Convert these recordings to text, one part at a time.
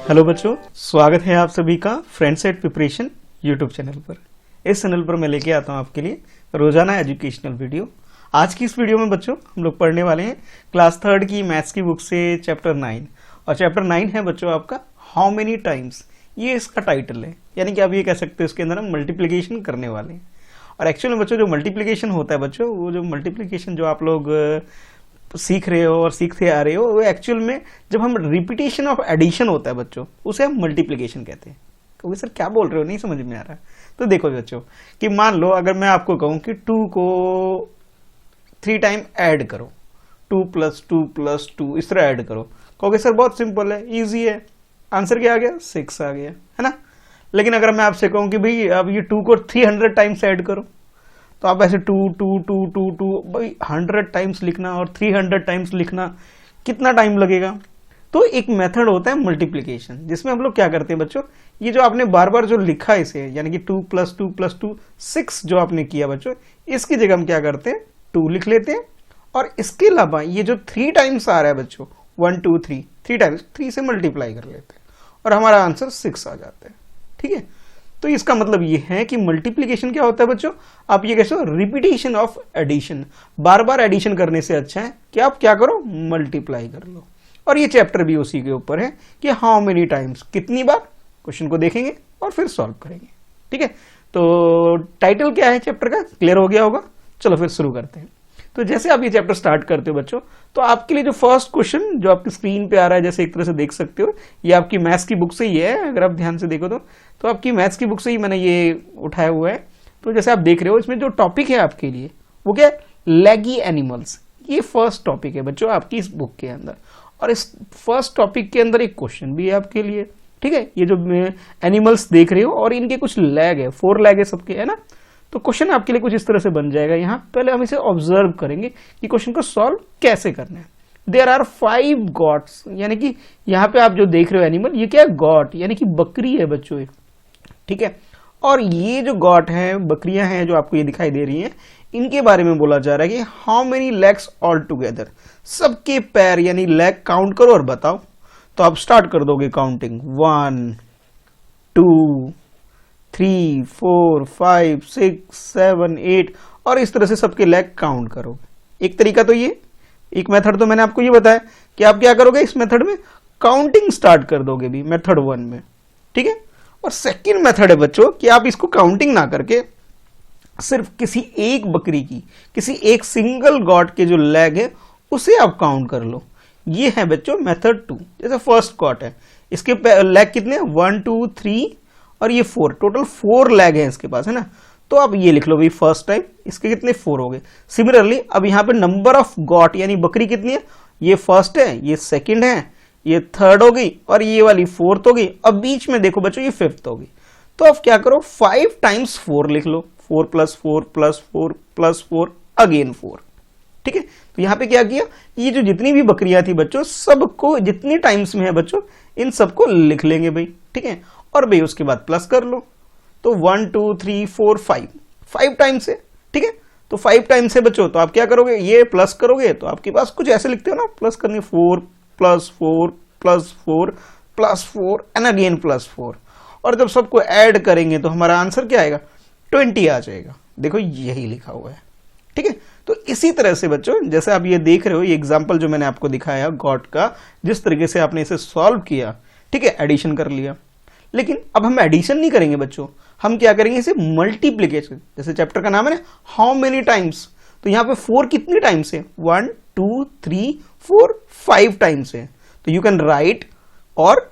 Hello बच्चों, स्वागत है आप सभी का friends at preparation YouTube channel पर। इस चैनल पर मैं लेके आता हूं आपके लिए रोजाना एजुकेशनल वीडियो। आज की इस वीडियो में बच्चों हम लोग पढ़ने वाले हैं क्लास 3 की मैथ्स की बुक से चैप्टर 9। और चैप्टर 9 है बच्चों आपका हाउ मेनी टाइम्स। ये इसका टाइटल है, यानी कि आप ये कह सकते हैं इसके अंदर हम मल्टीप्लीकेशन करने वाले हैं। और एक्चुअल में बच्चों जो मल्टीप्लीकेशन होता है बच्चों, वो जो मल्टीप्लीकेशन जो आप लोग सीख रहे हो और सीखते आ रहे हो, वो एक्चुअल में जब हम रिपीटेशन ऑफ एडिशन होता है बच्चों, उसे हम मल्टीप्लिकेशन कहते हैं। क्योंकि सर क्या बोल रहे हो, नहीं समझ में आ रहा। तो देखो बच्चों कि मान लो अगर मैं आपको कहूं कि 2 को 3 टाइम ऐड करो, 2 + 2 + 2 इस तरह ऐड करो, कहोगे सर बहुत सिंपल है, इजी है, आंसर क्या आ गया, 6 आ गया, है ना। लेकिन अगर मैं आपसे कहूं कि भाई अब ये 2 को 300 टाइम्स ऐड करो, तो आप ऐसे 2 2 2 2 2 भाई 100 टाइम्स लिखना और 300 टाइम्स लिखना कितना टाइम लगेगा। तो एक मेथड होता है मल्टीप्लिकेशन, जिसमें हम लोग क्या करते हैं बच्चों, ये जो आपने बार बार जो लिखा है इसे, यानी कि 2 + 2 + 2 6 जो आपने किया बच्चों, इसकी जगह हम क्या करते हैं 2 लिख लेते हैं। और इसके अलावा ये जो 3 टाइम्स आ रहा है बच्चों, 1 2 3 टाइम्स 3 से मल्टीप्लाई कर लेते हैं और हमारा आंसर 6 आ जाता है। ठीक है, तो इसका मतलब ये है कि मल्टीप्लिकेशन क्या होता है बच्चों, आप ये कैसे रिपीटेशन ऑफ एडिशन, बार बार एडिशन करने से अच्छा है कि आप क्या करो, मल्टीप्लाई कर लो। और ये चैप्टर भी उसी के ऊपर है कि हाउ मेनी टाइम्स, कितनी बार। क्वेश्चन को देखेंगे और फिर सॉल्व करेंगे। ठीक है, तो टाइटल क्या है चैप्टर का, क्लियर हो गया होगा। चलो फिर शुरू करते हैं। तो जैसे आप ये चैप्टर स्टार्ट करते हो बच्चों, तो आपके लिए जो फर्स्ट क्वेश्चन जो आपकी स्क्रीन पे आ रहा है, जैसे एक तरह से देख सकते हो, ये आपकी मैथ्स की बुक से ही है। अगर आप ध्यान से देखो तो आपकी मैथ्स की बुक से ही मैंने ये उठाया हुआ है। तो जैसे आप देख रहे हो, इसमें जो टॉपिक है आपके लिए वो क्या है, लैगी एनिमल्स। ये फर्स्ट टॉपिक है बच्चों आपकी इस बुक के अंदर। और इस फर्स्ट टॉपिक के अंदर एक क्वेश्चन भी है आपके लिए। ठीक है, ये जो एनिमल्स देख रहे हो और इनके कुछ लैग है, 4 लैग है सबके, है ना। तो क्वेश्चन आपके लिए कुछ इस तरह से बन जाएगा। यहाँ पहले हम इसे ऑब्जर्व करेंगे कि क्वेश्चन को सॉल्व कैसे करना है। देयर आर 5 गॉट्स, यानी कि यहाँ पे आप जो देख रहे हो एनिमल, ये क्या है, गॉट यानी कि बकरी है बच्चों। ठीक है, और ये जो गॉट है, बकरियां हैं जो आपको ये दिखाई दे रही हैं, इनके बारे में बोला जा रहा है कि how many legs all together, सबके पैर यानी लेग काउंट करो और बताओ। तो आप स्टार्ट कर दोगे काउंटिंग, 1 2 3 4 5 6 7 8 और इस तरह से सबके लेग काउंट करो। एक तरीका तो ये, एक मेथड तो मैंने आपको ये बताया कि आप क्या करोगे, इस मेथड में काउंटिंग स्टार्ट कर दोगे भी, मेथड 1 में। ठीक है, और सेकंड मेथड है बच्चों कि आप इसको काउंटिंग ना करके सिर्फ किसी एक बकरी की, किसी एक सिंगल गॉट के जो लेग है उसे आप काउंट कर लो। ये है बच्चों मेथड 2। जैसे फर्स्ट गॉट है, इसके लेग कितने, 1 2 3 और ये 4, टोटल 4 लैग है इसके पास, है ना। तो आप ये लिख लो भाई फर्स्ट टाइम, इसके कितने 4 हो गए। सिमिलरली अब यहाँ पे नंबर ऑफ गॉट यानी बकरी कितनी है, ये फर्स्ट है, ये सेकंड है, ये थर्ड हो गई और ये वाली 4th हो गई। अब बीच में देखो बच्चों ये 5th हो गई। तो आप क्या करो, 5 टाइम्स 4 लिख लो, 4 + 4 + 4 + 4 अगेन 4। ठीक है, तो यहाँ पे क्या किया, ये जो जितनी भी बकरियां थी बच्चों, सबको जितनी टाइम्स में है बच्चों, इन सबको लिख लेंगे भाई। ठीक है, और भाई उसके बाद प्लस कर लो। तो 1 2 3 4 5 टाइम्स है। ठीक है, तो 5 टाइम्स है बच्चों, तो आप क्या करोगे, ये प्लस करोगे तो आपके पास कुछ ऐसे लिखते हो ना, प्लस करनी 4 + 4 + 4 + 4 एंड अगेन +4। और जब सबको ऐड करेंगे तो हमारा आंसर क्या आएगा, 20 आ जाएगा। देखो यही लिखा हुआ है। ठीक है, तो इसी तरह से बच्चों जैसे आप ये देख रहे हो, ये एग्जांपल जो मैंने आपको दिखाया गॉट का, जिस तरीके से आपने इसे सॉल्व किया, ठीक है, एडिशन कर लिया। लेकिन अब हम एडिशन नहीं करेंगे बच्चों, हम क्या करेंगे, इसे मल्टीप्लीकेशन। जैसे चैप्टर का नाम है ना हाउ मेनी टाइम्स, तो यहाँ पे 4 कितनी टाइम्स है, 1 2 3 4 5 टाइम्स है। तो यू कैन राइट, और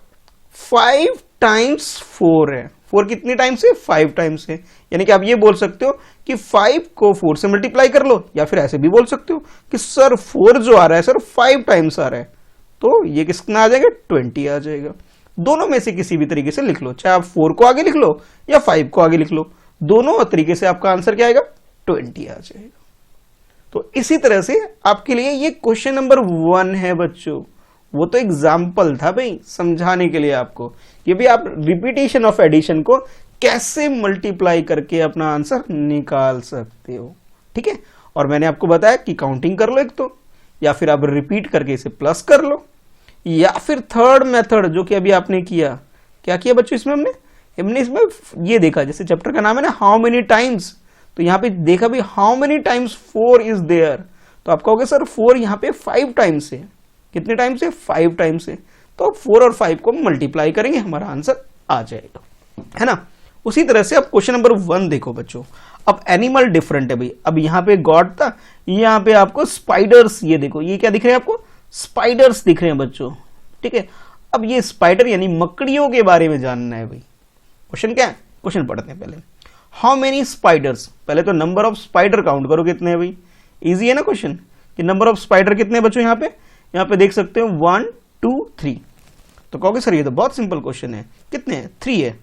5 टाइम्स 4 है, 4 कितनी टाइम्स है, 5 टाइम्स है। यानी कि आप ये बोल सकते हो कि 5 को 4 से मल्टीप्लाई कर लो, या फिर ऐसे भी बोल सकते हो कि सर 4 जो आ रहा है सर 5 टाइम्स आ रहा है, तो ये कितना आ जाएगा, 20 आ जाएगा। दोनों में से किसी भी तरीके से लिख लो, चाहे आप 4 को आगे लिख लो या 5 को आगे लिख लो, दोनों तरीके से आपका आंसर क्या आएगा, 20 आ जाएगा। तो इसी तरह से आपके लिए ये क्वेश्चन नंबर 1 है बच्चों। वो तो एग्जाम्पल था भाई, समझाने के लिए आपको, ये भी आप रिपीटेशन ऑफ एडिशन को कैसे मल्टीप्लाई करके अपना आंसर निकाल सकते हो। ठीक है, और मैंने आपको बताया कि काउंटिंग कर लो एक तो, या फिर आप रिपीट करके इसे प्लस कर लो, या फिर थर्ड मेथड जो कि अभी आपने किया, क्या किया बच्चों इसमें हमने इसमें ये देखा, जैसे चैप्टर का नाम है ना हाउ मेनी टाइम्स, तो यहाँ पे देखा भी how many times 4 is there, तो आप कहोगे सर 4 यहाँ पे 5 टाइम्स है, कितने टाइम्स है 5 टाइम्स है, तो 4 और 5 को मल्टीप्लाई करेंगे हमारा आंसर आ जाएगा, है ना। उसी तरह से अब क्वेश्चन नंबर 1 देखो बच्चों, अब एनिमल डिफरेंट है भाई, अब यहाँ पे गॉड था, यहाँ पे आपको स्पाइडर्स, ये देखो ये क्या दिख रहे हैं आपको, स्पाइडर्स दिख रहे हैं बच्चों, ठीक है। अब ये स्पाइडर यानी मकड़ियों के बारे में जानना है भाई, क्वेश्चन क्या है, क्वेश्चन पढ़ते हैं पहले। हाउ मेनी स्पाइडर्स, पहले तो नंबर ऑफ स्पाइडर काउंट करो कितने हैं भाई, इजी है ना क्वेश्चन कि नंबर ऑफ स्पाइडर कितने बच्चों, यहाँ पे देख सकते हो 1 2 3, तो कहोगे सर ये तो बहुत सिंपल क्वेश्चन है, कितने हैं 3 है,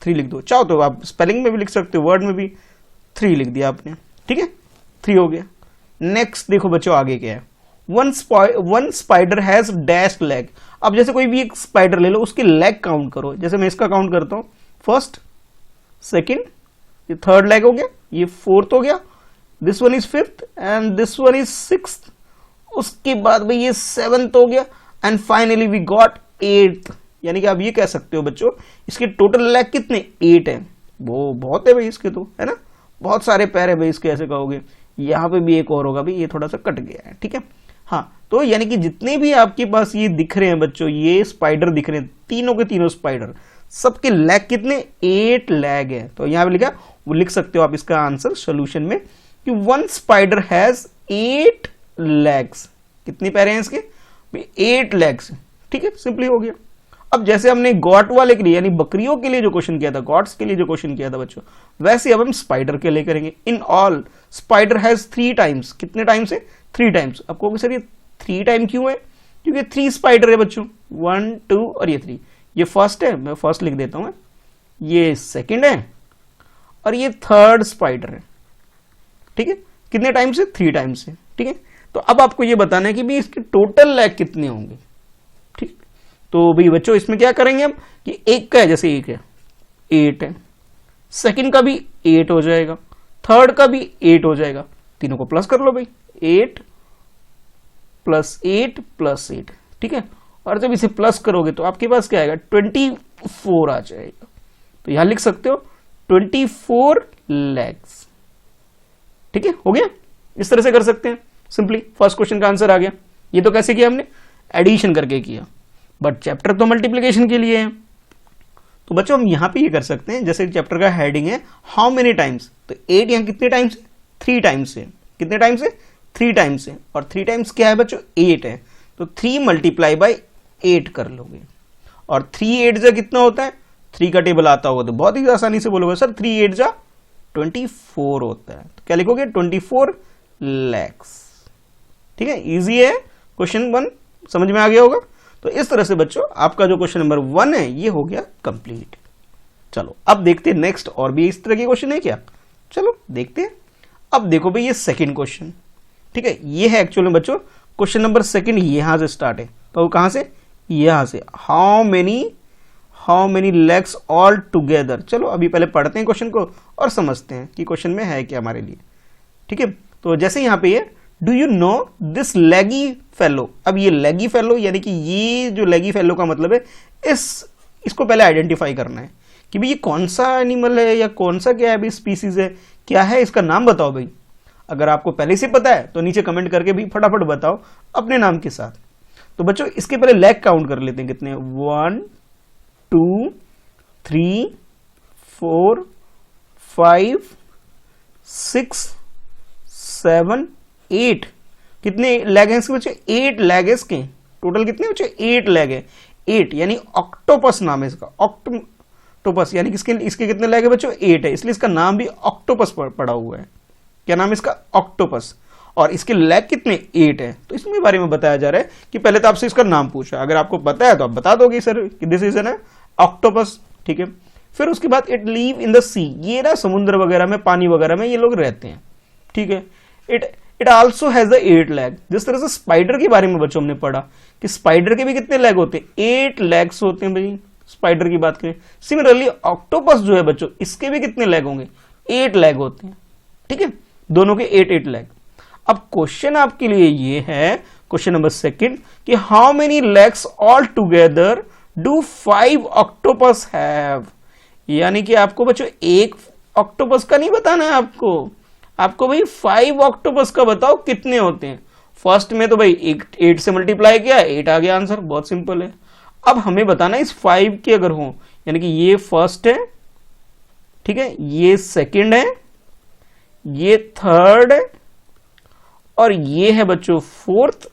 3 लिख दो, चाहो तो आप स्पेलिंग में भी लिख सकते हो, वर्ड में भी 3 लिख दिया आपने, ठीक है 3 हो गया। नेक्स्ट देखो बच्चों आगे क्या है, one spider has dash leg, अब जैसे कोई भी एक स्पाइडर ले लो उसके लेग काउंट करो, जैसे मैं इसका काउंट करता हूं, फर्स्ट सेकंड, ये थर्ड लेग हो गया, ये फोर्थ हो गया, this one is fifth and this one is sixth, उसके बाद भाई ये सेवंथ हो गया and finally we got eighth, यानी कि आप ये कह सकते हो बच्चों इसके टोटल लेग कितने 8 है, वो बहुत है भाई इसके, तो है ना बहुत सारे पैर है भाई इसके, ऐसे कहोगे। यहाँ पे भी एक और होगा भाई, ये थोड़ा सा कट गया है, ठीक है। हाँ तो यानी कि जितने भी आपके पास ये दिख रहे हैं बच्चों, ये स्पाइडर दिख रहे हैं, तीनों के तीनों स्पाइडर, सबके लेग कितने 8 लेग है, तो यहाँ पे लिखा, वो लिख सकते हो आप इसका आंसर सोल्यूशन में कि वन स्पाइडर हैज 8 लेग्स, कितनी पैरें हैं इसके 8 लेग्स, ठीक है सिंपली हो गया। अब जैसे हमने गॉट वाले के लिए यानी बकरियों के लिए जो क्वेश्चन किया था, गॉट्स के लिए जो क्वेश्चन किया था बच्चों, वैसे अब हम स्पाइडर के लिए करेंगे। In all spider has 3 times, कितने टाइम्स है 3 टाइम्स। अब कहोगे सर ये 3 टाइम क्यों है, क्योंकि 3 स्पाइडर है बच्चों, 1 2 और ये 3, ये फर्स्ट है, मैं फर्स्ट लिख देता हूं, ये सेकंड है और ये थर्ड स्पाइडर है, ठीक है। कितने टाइम्स है 3 टाइम्स है, ठीक है। तो अब आपको ये बताना है कि भी इसके टोटल लेग कितने होंगे, ठीक। तो भाई बच्चों इसमें क्या करेंगे हम कि एक का है, जैसे एक है 8 है, सेकंड का भी 8 हो जाएगा, थर्ड का भी 8 हो जाएगा, तीनों को प्लस कर लो भाई, 8 प्लस 8 प्लस 8, ठीक है। और जब इसे प्लस करोगे तो आपके पास क्या आएगा 24 आ जाएगा, तो यहां लिख सकते हो 24 लेग्स, ठीक है हो गया। इस तरह से कर सकते हैं सिंपली, फर्स्ट क्वेश्चन का आंसर आ गया। ये तो कैसे किया हमने, एडिशन करके किया, बट चैप्टर तो मल्टीप्लिकेशन के लिए है, तो बच्चों हम यहां पे ये कर सकते हैं, जैसे चैप्टर का हेडिंग है हाउ मेनी टाइम्स, तो 8 यहां कितने टाइम्स है 3 टाइम्स है, कितने टाइम्स है 3 टाइम्स है, और 3 टाइम्स क्या है बच्चों 8 है, तो 3 मल्टीप्लाई बाई 8 कर लोगे, और 3 8 जा कितना होता है, 3 का टेबल आता होगा तो बहुत ही आसानी से बोलोगे सर 3 8 जा 24 होता है, तो क्या लिखोगे 24 लैक्स, ठीक है। इजी है क्वेश्चन 1, समझ में आ गया होगा। तो इस तरह से बच्चों आपका जो क्वेश्चन नंबर 1 है ये हो गया कंप्लीट। चलो अब देखते हैं नेक्स्ट, और भी इस तरह के क्वेश्चन है क्या, चलो देखते हैं। अब देखो भाई ये सेकंड क्वेश्चन, ठीक है, ये है एक्चुअली में बच्चों क्वेश्चन नंबर 2 यहां से स्टार्ट है, तो कहां से, यहां से, how many legs all together. चलो अभी पहले पढ़ते हैं क्वेश्चन को और समझते हैं कि क्वेश्चन में है क्या हमारे लिए, ठीक है। तो जैसे यहां पे ये डू यू नो दिस लेगी फेलो, अब ये लेगी फेलो यानी कि ये जो लेगी फेलो का मतलब है इसको पहले आइडेंटिफाई करना है कि भाई ये कौन सा एनिमल है या कौन सा क्या है भाई स्पीसीज है, क्या है इसका नाम बताओ भाई। अगर आपको पहले से पता है तो नीचे कमेंट करके भी फटाफट बताओ अपने नाम के साथ। तो बच्चों इसके पहले लेग काउंट कर लेते हैं, कितने 1 2 3 4 5 6 7 8, कितने लेग हैं इसके बच्चे 8 लेग है इसके, टोटल कितने बच्चे 8 लेग है, 8 यानी ऑक्टोपस नाम है इसका, ऑक्टोपस यानी किसके इसके कितने लेग है बच्चों 8 है, इसलिए इसका नाम भी ऑक्टोपस पड़ा हुआ है। क्या नाम है इसका ऑक्टोपस, और इसके लेग कितने 8 है। तो इसमें बारे में बताया जा रहा है कि पहले तो आपसे इसका नाम पूछा, अगर आपको पता है तो आप बता दोगे सर कि दिस इज एन ऑक्टोपस, ठीक है। फिर उसके बाद इट लीव इन द सी, ये ना समुद्र वगैरह में पानी वगैरह में ये लोग रहते हैं, ठीक है। It also has the 8 leg, जिस तरह से स्पाइडर के बारे में बच्चों हमने पढ़ा कि स्पाइडर के भी कितने लेग होते हैं 8 लेग्स होते हैं भाई, स्पाइडर की बात करें। सिमिलरली ऑक्टोपस जो है बच्चों इसके भी कितने लेग होंगे 8 लेग होते हैं, ठीक है, दोनों के 8 लेग। अब क्वेश्चन आपके लिए ये है क्वेश्चन नंबर सेकंड कि how many legs all together do 5 octopus have. यानी कि आपको बच्चों एक ऑक्टोपस का नहीं बताना है, आपको भाई 5 ऑक्टोपस का बताओ कितने होते हैं। फर्स्ट में तो भाई 8 से मल्टीप्लाई किया, 8 आ गया आंसर, बहुत सिंपल है। अब हमें बताना है इस 5 के अगर हो, यानी कि ये फर्स्ट है, ठीक है, ये सेकंड है, ये थर्ड है, और ये है बच्चों fourth,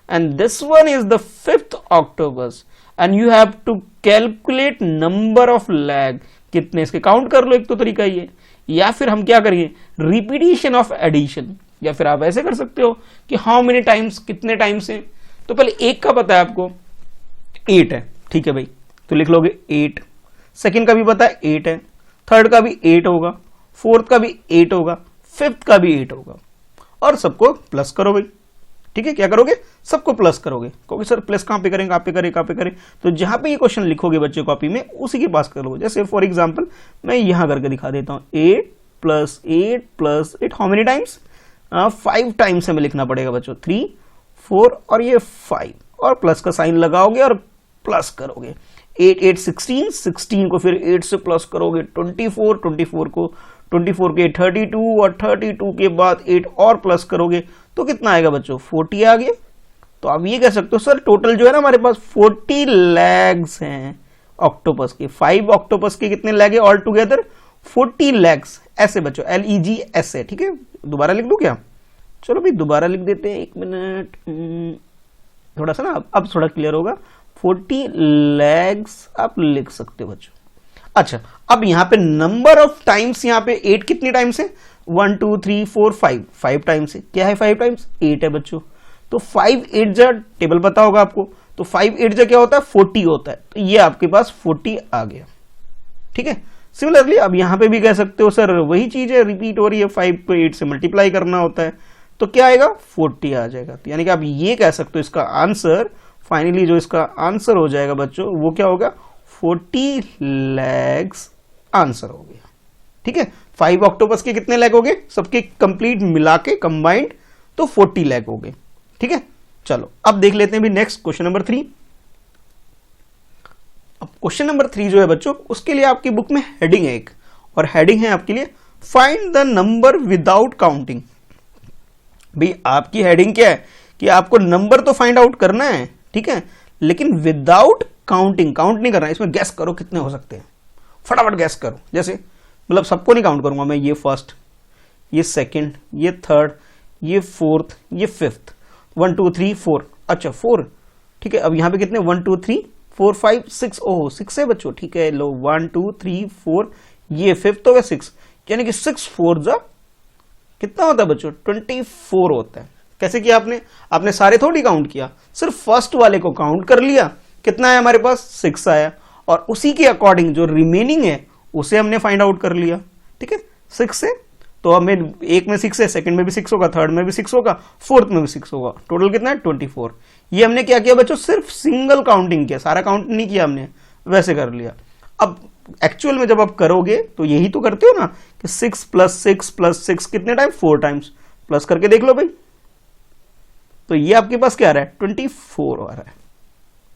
and this one is the 5th octopus, and you have to calculate number of leg. कितने इसके काउंट कर लो, एक तो तरीका ये, या फिर हम क्या करेंगे रिपीटिशन ऑफ एडिशन, या फिर आप ऐसे कर सकते हो कि हाउ मेनी टाइम्स, कितने टाइम्स है। तो पहले एक का पता है आपको 8 है, ठीक है भाई, तो लिख लोगे 8। सेकंड का भी पता है 8 है, थर्ड का भी 8 होगा, फोर्थ का भी 8 होगा, 5th का भी 8 होगा, और सबको प्लस करो भाई। ठीक है, क्या करोगे, सबको प्लस करोगे। क्योंकि सर प्लस कहां पे करें, कहां पे करें, तो जहां पे ये क्वेश्चन लिखोगे बच्चे कॉपी में उसी के पास करोगे। जैसे फॉर एग्जांपल मैं यहां करके दिखा देता हूं, 8 + 8 + 8 हाउ मेनी टाइम्स, 5 टाइम्स हमें लिखना पड़ेगा बच्चों, 3 4 और ये 5, और प्लस का साइन लगाओगे और प्लस करोगे। 8 8 16, 16 को फिर 8 से प्लस करोगे, 24 24 को 24 के 32, और 32 के बाद 8 और प्लस करोगे तो कितना आएगा बच्चों, 40 आ गया। तो आप ये कह सकते हो सर टोटल जो है ना हमारे पास 40 लेग्स हैं ऑक्टोपस के। 5 ऑक्टोपस के कितने लेग है ऑल टुगेदर, 40 लेग्स। ऐसे बच्चों LEGS है, ठीक है। दोबारा लिख दूं क्या, चलो भाई दोबारा लिख देते हैं, 1 मिनट, थोड़ा सा ना अब थोड़ा क्लियर होगा। 40 लेग्स आप लिख सकते हो बच्चों। अच्छा, अब यहां पे नंबर ऑफ टाइम्स, यहां पे 8 कितनी टाइम्स है, 1 2 3 4 5 टाइम्स है। क्या है 5 टाइम्स, 8 है बच्चों। तो 5 8 जा, टेबल पता होगा आपको, तो 5 8 जा क्या होता है, 40 होता है। तो ये आपके पास 40 आ गया, ठीक है। सिमिलरली अब यहां पे भी कह सकते हो सर वही चीज है, रिपीट हो रही है, 5 को 8 से मल्टीप्लाई करना होता है, तो क्या आएगा, 40 आ जाएगा। तो यानी कि आप ये कह सकते हो इसका आंसर, फाइनली जो इसका आंसर हो जाएगा बच्चों वो क्या होगा, 40 लेग्स आंसर हो गया, ठीक है। 5 ऑक्टोपस के कितने लेग हो गए, सबके कंप्लीट मिला के कंबाइंड, तो 40 लेग हो गए, ठीक है। चलो अब देख लेते हैं भी नेक्स्ट क्वेश्चन नंबर 3। अब क्वेश्चन नंबर 3 जो है बच्चों, उसके लिए आपकी बुक में हेडिंग है एक, और हेडिंग है आपके लिए find the number without counting. भाई आपकी हेडिंग क्या है कि आपको नंबर तो फाइंड आउट करना है, ठीक है, लेकिन विदाउट काउंटिंग, काउंट नहीं करना है, इसमें गैस करो कितने हो सकते हैं, फटाफट गैस करो। जैसे मतलब सबको नहीं काउंट करूंगा मैं, ये फर्स्ट, ये सेकंड, ये थर्ड, ये फोर्थ, ये फिफ्थ, 1 2 3 4, अच्छा 4, ठीक है। अब यहां पे कितने, 1 2 3 4 5 6, ओह 6 है बच्चों, ठीक है। लो 1 2 3 4, ये फिफ्थ हो गया 6, यानी कि 6 4 जा कितना होता है बच्चों, 24 होता है। कैसे किया आपने सारे थोड़ी काउंट किया, सिर्फ फर्स्ट वाले को काउंट कर लिया, कितना है हमारे पास, 6 आया, और उसी के अकॉर्डिंग जो रिमेनिंग है उसे हमने फाइंड आउट कर लिया, ठीक है। 6 से तो हमें एक में 6 है, सेकंड में भी 6 होगा, थर्ड में भी 6 होगा, फोर्थ में भी 6 होगा, टोटल कितना है 24। ये हमने क्या किया बच्चों, सिर्फ सिंगल काउंटिंग किया, सारा काउंट नहीं किया हमने, वैसे कर लिया। अब एक्चुअल में जब आप करोगे तो यही तो करते हो ना कि 6 + 6 + 6 कितने टाइम, 4 टाइम्स, प्लस करके देख लो भाई। तो ये आपके पास क्या आ रहा है, 24 आ रहा है,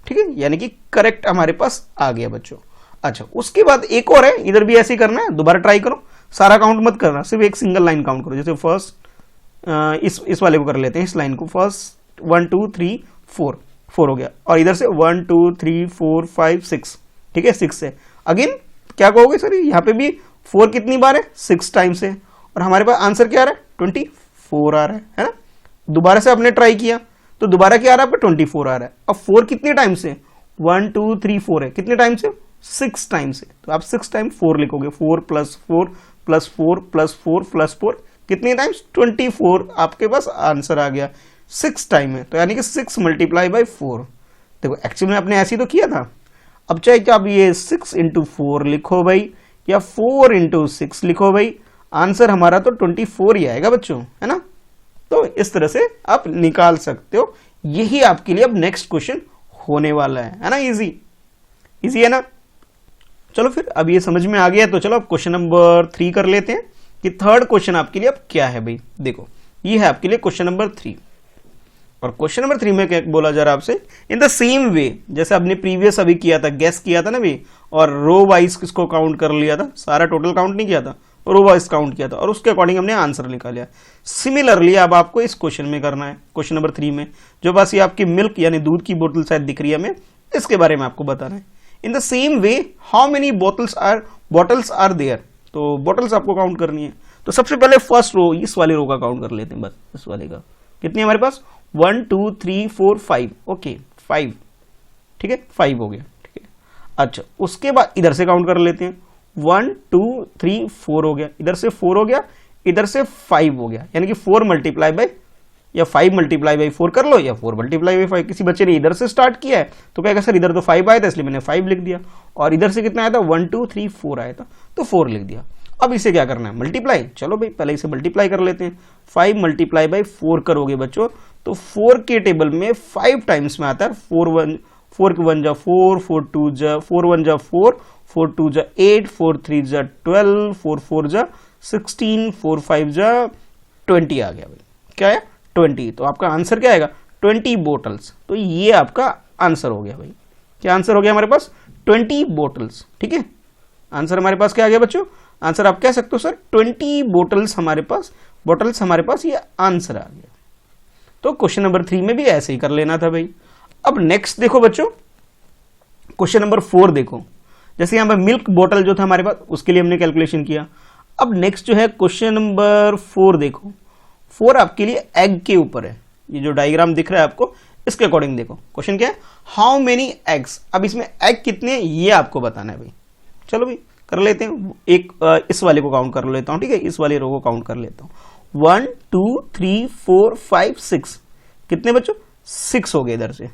ठीक है, यानी कि करेक्ट हमारे पास आ गया बच्चों। अच्छा, उसके बाद एक और है, इधर भी ऐसे ही करना है, दोबारा ट्राई करो, सारा काउंट मत करना, सिर्फ एक सिंगल लाइन काउंट करो। जैसे फर्स्ट इस वाले को कर लेते हैं, इस लाइन को, फर्स्ट 1 2 3 4 हो गया, और इधर से 1 2 3 4 5 6, ठीक है, 6 है। अगेन क्या कहोगे सर, यहाँ पे भी 4 कितनी बार है, 6 टाइम्स है, और हमारे पास आंसर क्या आ रहा है, 24 आ रहा है ना। दोबारा से आपने ट्राई किया तो दोबारा क्या आ रहा है, 24 आ रहा है। अब 4 कितने टाइम्स है, 1 2 3 4 है, कितने टाइम्स है, 6 टाइम्स है। तो आप 6 टाइम्स 4 लिखोगे, 4 + 4 + 4 + 4 + 4 कितने टाइम्स, 24 आपके पास आंसर आ गया। 6 टाइम है, तो यानी कि 6 × 4। देखो एक्चुअली में आपने ऐसे ही तो किया था। अब चाहे कि आप ये 6 × 4 लिखो भाई, या 4 × 6 लिखो भाई, आंसर हमारा तो 24 ही आएगा बच्चों, है ना। तो इस तरह से आप निकाल सकते हो। यही आपके लिए अब नेक्स्ट क्वेश्चन होने वाला है ना। इजी है ना। चलो फिर अब ये समझ में आ गया, तो चलो अब क्वेश्चन नंबर 3 कर लेते हैं कि थर्ड क्वेश्चन आपके लिए अब क्या है भाई। देखो ये है आपके लिए क्वेश्चन नंबर 3, और क्वेश्चन नंबर 3 में क्या बोला जा रहा है आपसे, इन द सेम वे, जैसे आपने प्रीवियस अभी किया था, गेस किया था ना भी, और रो वाइज किसको काउंट कर लिया था, सारा टोटल काउंट नहीं किया था, रो वाइज काउंट किया था और उसके अकॉर्डिंग हमने आंसर निकाला। सिमिलरली अब आपको इस क्वेश्चन में करना है, क्वेश्चन नंबर 3 में जो बस ये आपकी मिल्क यानी दूध की बोतल शायद दिख रही है हमें, इसके बारे में आपको बताना है। In the same way how many bottles are there, तो बॉटल्स आपको काउंट करनी है। तो सबसे पहले फर्स्ट रो, इस वाले रो का काउंट कर लेते हैं, बस इस वाले का। कितनी हमारे पास 1 2 3 4 5, ओके 5, ठीक है 5 हो गया, ठीक है। अच्छा उसके बाद इधर से काउंट कर लेते हैं, 1 2 3 4 हो गया, इधर से 4 हो गया, इधर से 5 हो गया, यानी कि 4 मल्टीप्लाई बाय या 5 मल्टीप्लाई बाई 4 कर लो या 4 मल्टीप्लाई बाई 5। किसी बच्चे ने इधर से स्टार्ट किया है तो कहेगा सर इधर तो 5 आया था इसलिए मैंने 5 लिख दिया, और इधर से कितना आया था 1 2 3 4 आया था तो 4 लिख दिया। अब इसे क्या करना है, मल्टीप्लाई। चलो भाई पहले इसे मल्टीप्लाई कर लेते हैं। 5 मल्टीप्लाई बाई 4 करोगे बच्चों तो 4 के टेबल में 5 टाइम्स में आता है। 4 के 1 जा 4, 4 2 जा 4 1 जा 4, 4 2 जा 8, 4 3 जा 12, 4 4 जा 16, 4 5 जा 20 आ गया भाई, क्या है 20। तो आपका आंसर क्या आएगा 20 बोटल्स। तो ये आपका आंसर हो गया भाई, क्या आंसर हो गया हमारे पास 20 बोटल्स, ठीक है। आंसर हमारे पास क्या आ गया बच्चों, आंसर आप कह सकते हो सर 20 बोटल्स हमारे पास ये आंसर आ गया। तो क्वेश्चन नंबर 3 में भी ऐसे ही कर लेना था भाई। अब नेक्स्ट देखो बच्चों, क्वेश्चन नंबर 4 देखो, जैसे यहां पर मिल्क बोतल जो था हमारे पास उसके लिए हमने कैलकुलेशन किया। अब नेक्स्ट जो है क्वेश्चन नंबर 4 देखो, 4 आपके लिए एग के ऊपर है, ये जो डायग्राम दिख रहा है आपको इसके अकॉर्डिंग देखो। क्वेश्चन क्या है, हाउ मेनी एग्स। अब इसमें एग कितने ये आपको बताना है भाई। चलो भाई कर लेते हैं, एक इस वाले को काउंट कर लेता हूं, ठीक है, इस वाले रो को काउंट कर लेता हूं। 1 2 3 4 5 6, कितने बच्चों 6 हो गए इधर से।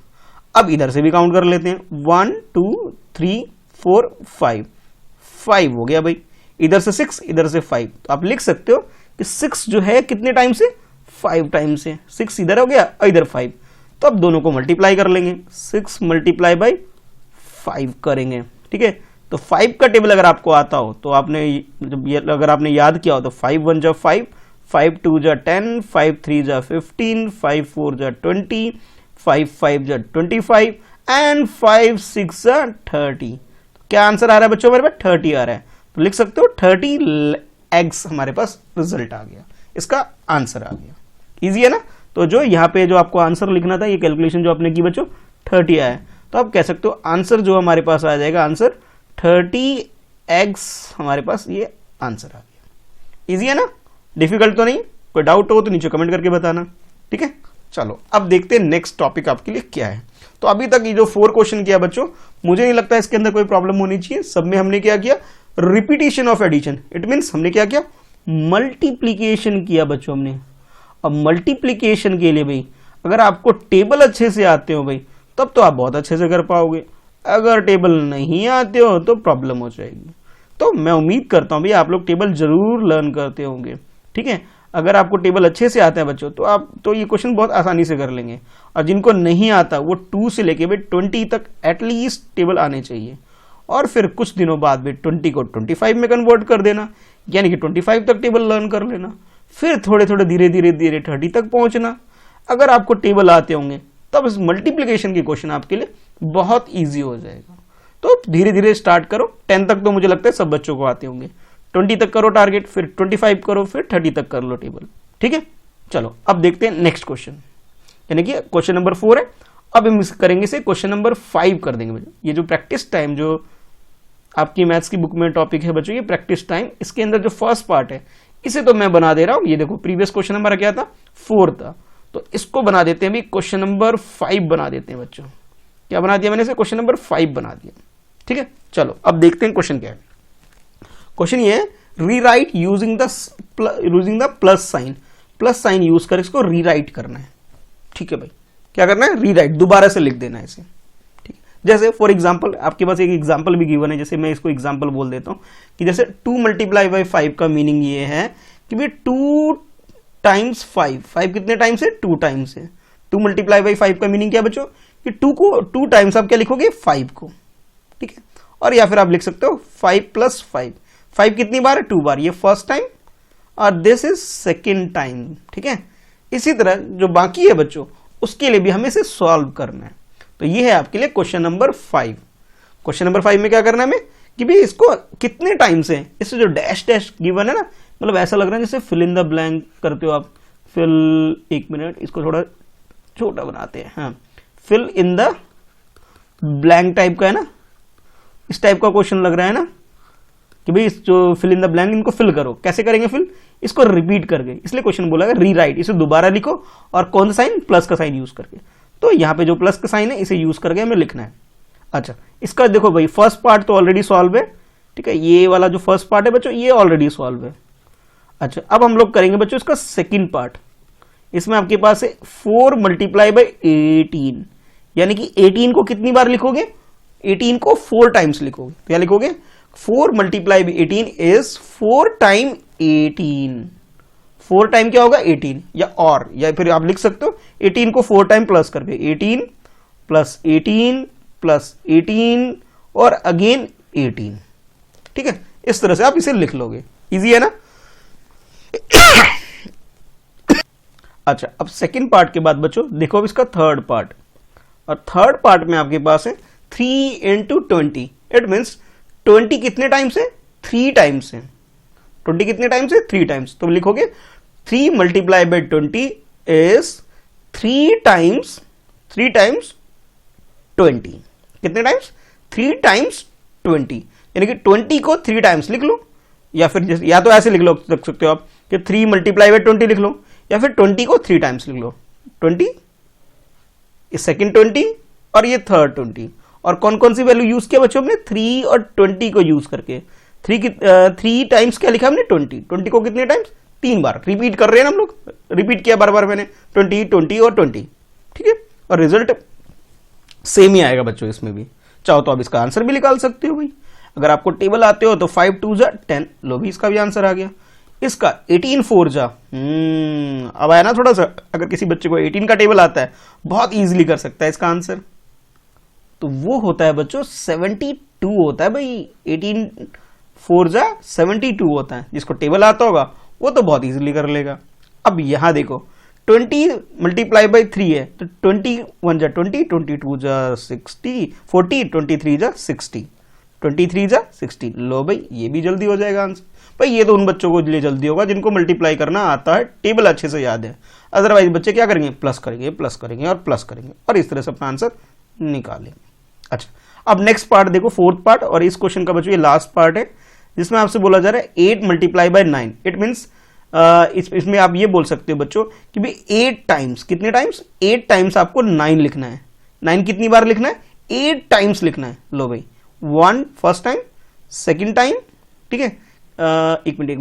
अब इधर से भी काउंट कर लेते हैं, 1 2 3 4 5, 5 हो गया भाई, इधर से 6 इधर से 5। तो आप लिख सकते हो कि 6 जो है कितने टाइम से 5 टाइम से, 6 इधर हो गया और इधर 5। तो अब दोनों को मल्टीप्लाई कर लेंगे, 6 मल्टीप्लाई बाई 5 करेंगे, ठीक है। तो 5 का टेबल अगर आपको आता हो तो आपने अगर आपने याद किया हो तो 5 1 जा 5, 5 2 जा 10, 5 3 जा 15, 5 4 जा 20, 5 5 जा 25 एंड 5 6 जा 30। तो क्या आंसर आ रहा है बच्चों हमारे पास 30 आ रहा है। तो लिख सकते हो 30 एग्स हमारे पास रिजल्ट आ गया, इसका आंसर आ गया। इजी है ना। तो जो यहाँ पे जो आपको आंसर लिखना था, ये कैलकुलेशन जो आपने की बच्चों 30 आया है, तो आप कह सकते हो आंसर जो हमारे पास आ जाएगा, आंसर 30 एग्स हमारे पास ये आंसर आ गया। इजी है ना, डिफिकल्ट तो नहीं। कोई डाउट हो तो नीचे कमेंट करके बताना, ठीक है। चलो अब देखते हैं नेक्स्ट टॉपिक आपके लिए क्या है। तो अभी तक ये जो 4 क्वेश्चन किया बच्चों, मुझे नहीं लगता इसके अंदर कोई प्रॉब्लम होनी चाहिए। सब में हमने क्या किया, repetition of addition. It means हमने क्या किया, मल्टीप्लीकेशन किया बच्चों हमने। अब मल्टीप्लीकेशन के लिए भाई अगर आपको टेबल अच्छे से आते हो भाई तब तो आप बहुत अच्छे से कर पाओगे, अगर टेबल नहीं आते हो तो प्रॉब्लम हो जाएगी। तो मैं उम्मीद करता हूं भाई आप लोग टेबल जरूर लर्न करते होंगे, ठीक है। अगर आपको टेबल अच्छे से आता है बच्चों तो आप तो ये क्वेश्चन बहुत आसानी से कर लेंगे, और जिनको नहीं आता वो 2 से लेके भाई 20 तक एटलीस्ट टेबल आने चाहिए। और फिर कुछ दिनों बाद भी 20 को 25 में कन्वर्ट कर देना, यानी कि 25 तक टेबल लर्न कर लेना, फिर थोड़े थोड़े धीरे धीरे धीरे 30 तक पहुंचना। अगर आपको टेबल आते होंगे तब इस मल्टीप्लिकेशन की क्वेश्चन आपके लिए बहुत इजी हो जाएगा। तो धीरे धीरे स्टार्ट करो, 10 तक तो मुझे लगता है सब बच्चों को आते होंगे, 20 तक करो टारगेट, फिर 25 करो, फिर 30 तक कर लो टेबल, ठीक है। चलो अब देखते हैं नेक्स्ट क्वेश्चन, यानी कि क्वेश्चन नंबर 4 है। अब हम करेंगे से क्वेश्चन नंबर 5 कर देंगे बच्चों। ये जो प्रैक्टिस टाइम जो आपकी मैथ्स की बुक में टॉपिक है बच्चों, ये प्रैक्टिस टाइम, इसके अंदर जो फर्स्ट पार्ट है इसे तो मैं बना दे रहा हूं। ये देखो प्रीवियस क्वेश्चन हमारा क्या था 4 था, तो इसको बना देते हैं भी क्वेश्चन नंबर 5 बना देते हैं बच्चों। क्या बना दिया मैंने इसे, क्वेश्चन नंबर 5 बना दिया, ठीक है। चलो अब देखते हैं क्वेश्चन क्या है। क्वेश्चन ये है, rewrite using the plus sign. Plus sign use कर इसको रीराइट करना है, ठीक है भाई। क्या करना है, रीराइट, दोबारा से लिख देना है इसे, ठीक है। जैसे फॉर एग्जांपल आपके पास एक एग्जांपल भी गिवन है, जैसे मैं इसको एग्जांपल बोल देता हूं कि जैसे 2 मल्टीप्लाई बाई 5 का मीनिंग ये है कि भाई 2 टाइम्स 5, 5 कितने टाइम्स है 2 टाइम्स है। 2 मल्टीप्लाई बाई 5 का मीनिंग क्या बच्चों कि 2 को 2 टाइम्स आप क्या लिखोगे 5 को, ठीक है। और या फिर आप लिख सकते हो 5 प्लस 5, 5 कितनी बार है 2 बार, ये फर्स्ट टाइम और दिस इज सेकेंड टाइम, ठीक है। इसी तरह जो बाकी है बच्चों उसके लिए भी हमें इसे सॉल्व करना है। तो ये है आपके लिए क्वेश्चन नंबर 5। क्वेश्चन नंबर 5 में क्या करना है हमें कि भाई इसको कितने टाइम से, इससे जो डैश डैश गिवन है ना, मतलब ऐसा लग रहा है जैसे फिल इन द ब्लैंक करते हो आप। फिल, एक मिनट इसको थोड़ा छोटा बनाते हैं, हाँ, fill in the blank type का है ना, इस टाइप का क्वेश्चन लग रहा है ना कि भाई इस जो फिल इन द ब्लैंक इनको फिल करो। कैसे करेंगे फिल? इसको रिपीट करके, इसलिए क्वेश्चन बोला है रीराइट, इसे दोबारा लिखो और कौन सा साइन? प्लस का साइन यूज करके। तो यहाँ पे जो प्लस का साइन है इसे यूज करके हमें लिखना है। अच्छा, इसका देखो भाई फर्स्ट पार्ट तो ऑलरेडी सॉल्व है, ठीक है, ये वाला जो फर्स्ट पार्ट है बच्चों ये ऑलरेडी सॉल्व है। अच्छा, अब हम लोग करेंगे बच्चों इसका सेकंड पार्ट। इसमें आपके पास है 4 मल्टीप्लाई बाई 18, यानी कि 18 को कितनी बार लिखोगे? 18 को 4 टाइम्स लिखोगे। तो क्या लिखोगे? 4 multiply by 18 is 4 time 18। 4 time क्या होगा? 18, या फिर आप लिख सकते हो 18 को 4 टाइम प्लस करके 18 प्लस 18 प्लस 18 और अगेन 18, ठीक है, इस तरह से आप इसे लिख लोगे। इजी है ना? अच्छा, अब सेकंड पार्ट के बाद बच्चों देखो अब इसका थर्ड पार्ट, और थर्ड पार्ट में आपके पास है 3 इंटू 20। इट मीन्स 20 कितने टाइम्स है? 3 टाइम्स है। 20 कितने टाइम्स है? 3 टाइम्स। तो लिखोगे 3 मल्टीप्लाई बाई 20 इज 3 टाइम्स 20। कितने टाइम्स? 3 टाइम्स 20, यानी कि 20 को 3 टाइम्स लिख लो, या फिर या तो ऐसे लिख सकते हो आप कि 3 मल्टीप्लाई बाई 20 लिख लो, या फिर 20 को 3 टाइम्स लिख लो। 20, सेकेंड 20 और ये थर्ड 20। और कौन कौन सी वैल्यू यूज किया बच्चों हमने? 3 और 20 को यूज करके। 3 टाइम्स क्या लिखा हमने? 20 को कितने टाइम्स? 3 बार। रिपीट कर रहे हैं ना हम लोग, रिपीट किया बार बार मैंने, 20 और 20, ठीक है, और रिजल्ट सेम ही आएगा बच्चों इसमें भी। चाहो तो आप इसका आंसर भी निकाल सकते हो भाई, अगर आपको टेबल आते हो तो 5 2 जा 10, लो भी इसका भी आंसर आ गया। इसका 18 4 जा, अब आया ना थोड़ा सा, अगर किसी बच्चे को 18 का टेबल आता है बहुत इजीली कर सकता है इसका आंसर। तो वो होता है बच्चों 72 होता है भाई। 18 4 जा 72 होता है। जिसको टेबल आता होगा वो तो बहुत इजीली कर लेगा। अब यहां देखो 20 मल्टीप्लाई बाई 3 है, तो 21 जा 20, 22 जा 60, 40, 23 जा 60, 23 जा 60। लो भाई ये भी जल्दी हो जाएगा आंसर। भाई ये तो उन बच्चों को लिए जल्दी होगा जिनको मल्टीप्लाई करना आता है, टेबल अच्छे से याद है। अदरवाइज बच्चे क्या करेंगे? प्लस करेंगे, प्लस करेंगे और प्लस करेंगे, और इस तरह से अपना आंसर निकालेंगे। अच्छा, अब नेक्स्ट पार्ट देखो, फोर्थ पार्ट, और इस क्वेश्चन का बच्चों ये लास्ट पार्ट है, जिसमें आपसे बोला जा रहा है 8 मल्टीप्लाई बाई 9। इट मीन्स इसमें आप ये बोल सकते हो बच्चों कि भाई 8 टाइम्स, कितने टाइम्स? 8 टाइम्स आपको 9 लिखना है। 9 कितनी बार लिखना है? 8 टाइम्स लिखना है। लो भाई 1 फर्स्ट टाइम, सेकंड टाइम, ठीक है, एक मिनट